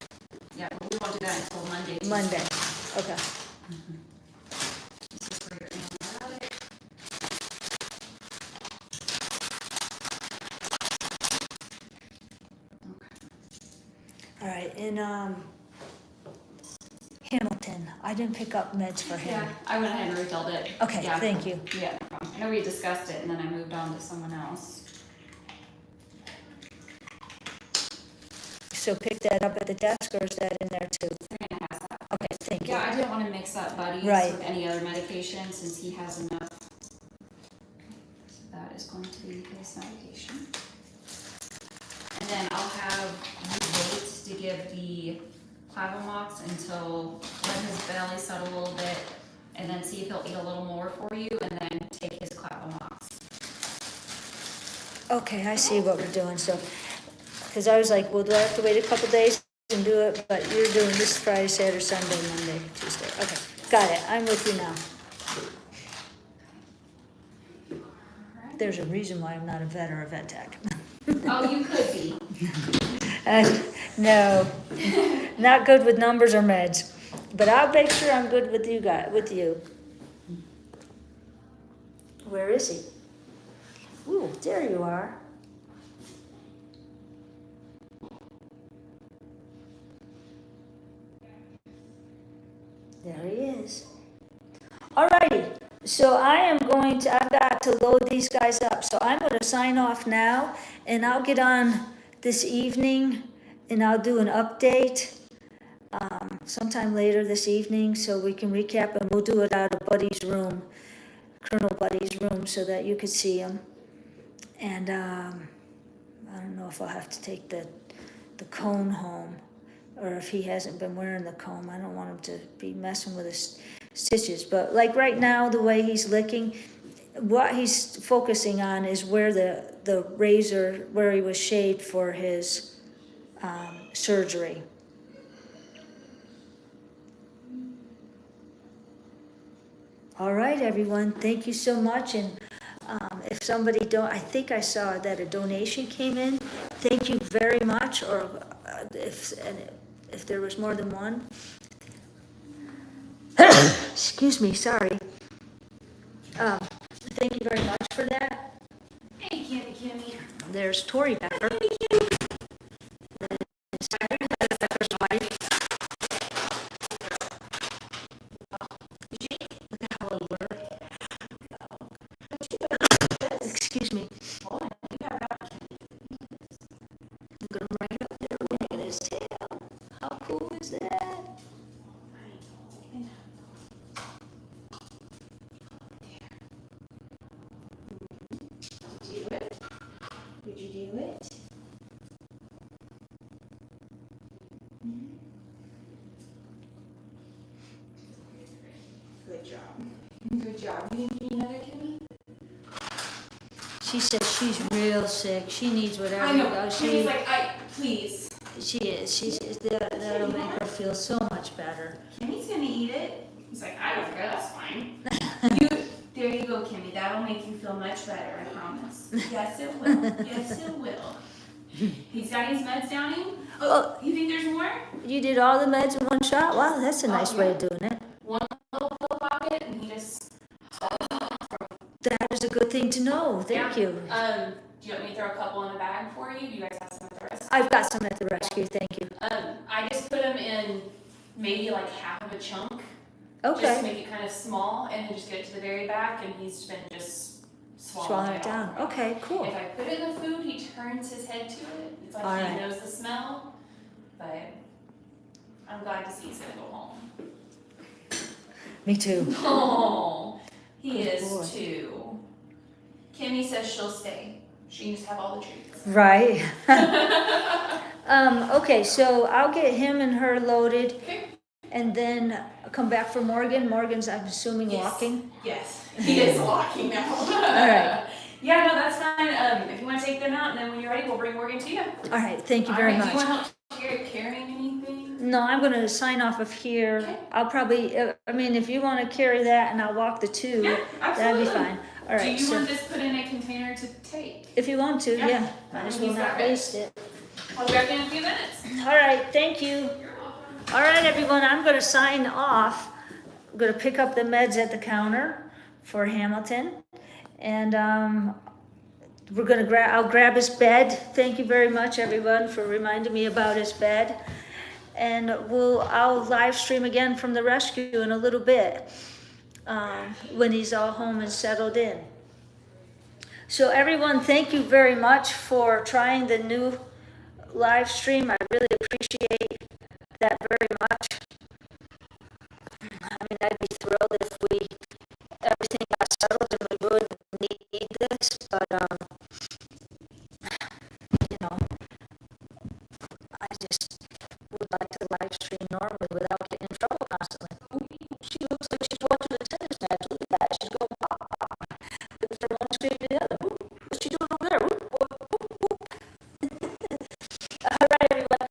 Yeah, but we won't do that until Monday. Tuesday. Monday, okay. This is for your antibiotic. All right, and Hamilton, I didn't pick up meds for him. Yeah, I went ahead and refilled it. Okay, Yeah. thank you. Yeah, no problem. I know we discussed it and then I moved on to someone else. So pick that up at the desk, or is that in there too? Serena has that. Okay, thank you. Yeah, I didn't want to mix up buddies Right. with any other medication since he has enough. So that is going to be his medication. And then I'll have you wait to give the Clavomox until let his belly settle a little bit, and then see if he'll eat a little more for you, and then take his Clavomox. Okay, I see what we're doing, so, because I was like, well, do I have to wait a couple days and do it? But you're doing this Friday, Saturday, Sunday, Monday, Tuesday. Okay, got it, I'm with you now. There's a reason why I'm not a vet or a vet tech. Oh, you could be. No, not good with numbers or meds, but I'll make sure I'm good with you guys, with you. Where is he? Ooh, there you are. There he is. Alrighty, so I've got to load these guys up, so I'm gonna sign off now, and I'll get on this evening, and I'll do an update sometime later this evening, so we can recap, and we'll do it out of Buddy's room, Colonel Buddy's room, so that you could see him. And I don't know if I'll have to take the cone home, or if he hasn't been wearing the cone. I don't want him to be messing with his stitches. But like right now, the way he's licking, what he's focusing on is where the razor, where he was shaved for his surgery. All right, everyone, thank you so much. And if somebody I think I saw that a donation came in. Thank you very much. Or if there was more than one. Excuse me, sorry. Thank you very much for that. Hey, Kimie. There's Tori Becker. Becker's wife. Excuse me. Look at him right up there, wagging his tail. How cool is that? Did you do it? Good job. Good job. You need another Kimie? She says she's real sick. She needs whatever. I know. She's like, please. She is. That'll make her feel so much better. Kimmy's gonna eat it. He's like, I don't care, that's fine. There you go, Kimie. That'll make you feel much better, I promise. Yes, it will. Yes, it will. He's got his meds down him. Oh, you think there's more? You did all the meds in one shot? Wow, that's a nice way of doing it. One little pill pocket, and he just. That is a good thing to know. Thank you. Do you want me to throw a couple in a bag for you? Do you guys have some at the rescue? I've got some at the rescue. Thank you. I just put them in maybe like half of a chunk. Just to Okay. make it kind of small, and then just get it to the very back, and he's been just Swallow it down. all. Okay, cool. If I put it in the food, he turns his head to it. It's like All he right. knows the smell, but I'm glad to see he's gonna go home. Me too. Oh, he Good is boy. too. Kimie says she'll stay. She can just have all the treats. Right. Okay, so I'll get him and her loaded, Okay. and then come back for Morgan. Morgan's, I'm assuming, Yes. walking. Yes, he is walking now. All right. Yeah, no, that's fine. If you want to take them out, and then when you're ready, we'll bring Morgan to you. All right, thank you All very right, much. Do you want help carrying anything? No, I'm gonna sign off of here. Okay. I'll probably, I mean, if you wanna carry that and I'll walk the two, Yeah, that'd be absolutely. fine. All Do right, you so want this put in a container to take? if you want to, Yeah. yeah, might as well He's not got it. waste it. I'll be back in a few minutes. All right, thank you. You're welcome. All right, everyone, I'm gonna sign off. I'm gonna pick up the meds at the counter for Hamilton. And, we're gonna I'll grab his bed. Thank you very much, everyone, for reminding me about his bed. And I'll live stream again from the rescue in a little bit, when he's all home and settled in. So everyone, thank you very much for trying the new live stream. I really appreciate that very much. I mean, I'd be thrilled if everything got settled and we wouldn't need this, but, you know, I just would like to live stream normally without getting in trouble constantly. Ooh, she looks like she's watching a tennis match. Look at that. She's going pop, pop. Look from one screen to the other. Ooh, what's she doing over there? Ooh, ooh, ooh, ooh. All right, everyone.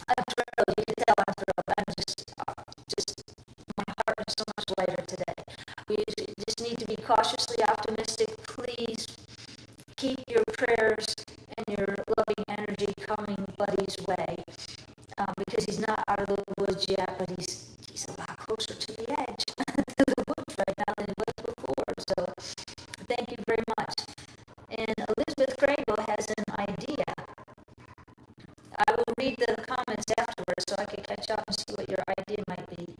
I'm thrilled. You can tell I'm thrilled. I'm just, my heart is so much lighter today. We just need to be cautiously optimistic. Please keep your prayers and your loving energy coming Buddy's way, because he's not out of the woods yet, but he's a lot closer to the edge, to the woods right now than he was before. So thank you very much. And Elizabeth Crago has an idea. I will read the comments afterwards so I can catch up and see what your idea might be.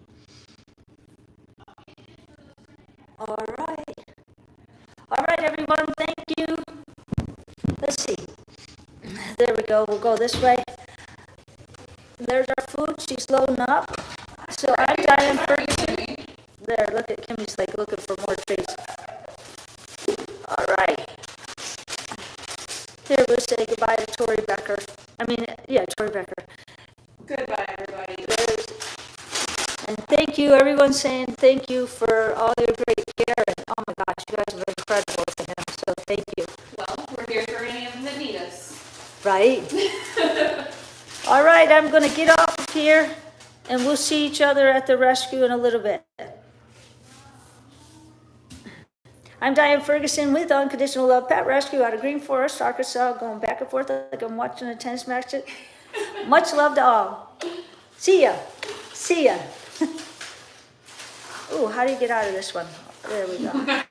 All right, everyone, thank you. Let's see. There we go. We'll go this way. There's our food. She's loading up. So I'm Diane Ferguson. There, look at Kimmie's like looking for more treats. All right. Here, we'll say goodbye to Tori Becker. Tori Becker. Goodbye, everybody. And thank you, everyone saying thank you for all your great care. And oh my gosh, you guys are incredible to him. So thank you. Well, we're here for any of them that need us. Right? All right, I'm going to get off of here and we'll see each other at the rescue in a little bit. I'm Diane Ferguson with Unconditional Love Pet Rescue out of Green Forest, Arkansas, going back and forth like I'm watching a tennis match. Much love to all. See ya. See ya. Ooh, how do you get out of this one? There we go.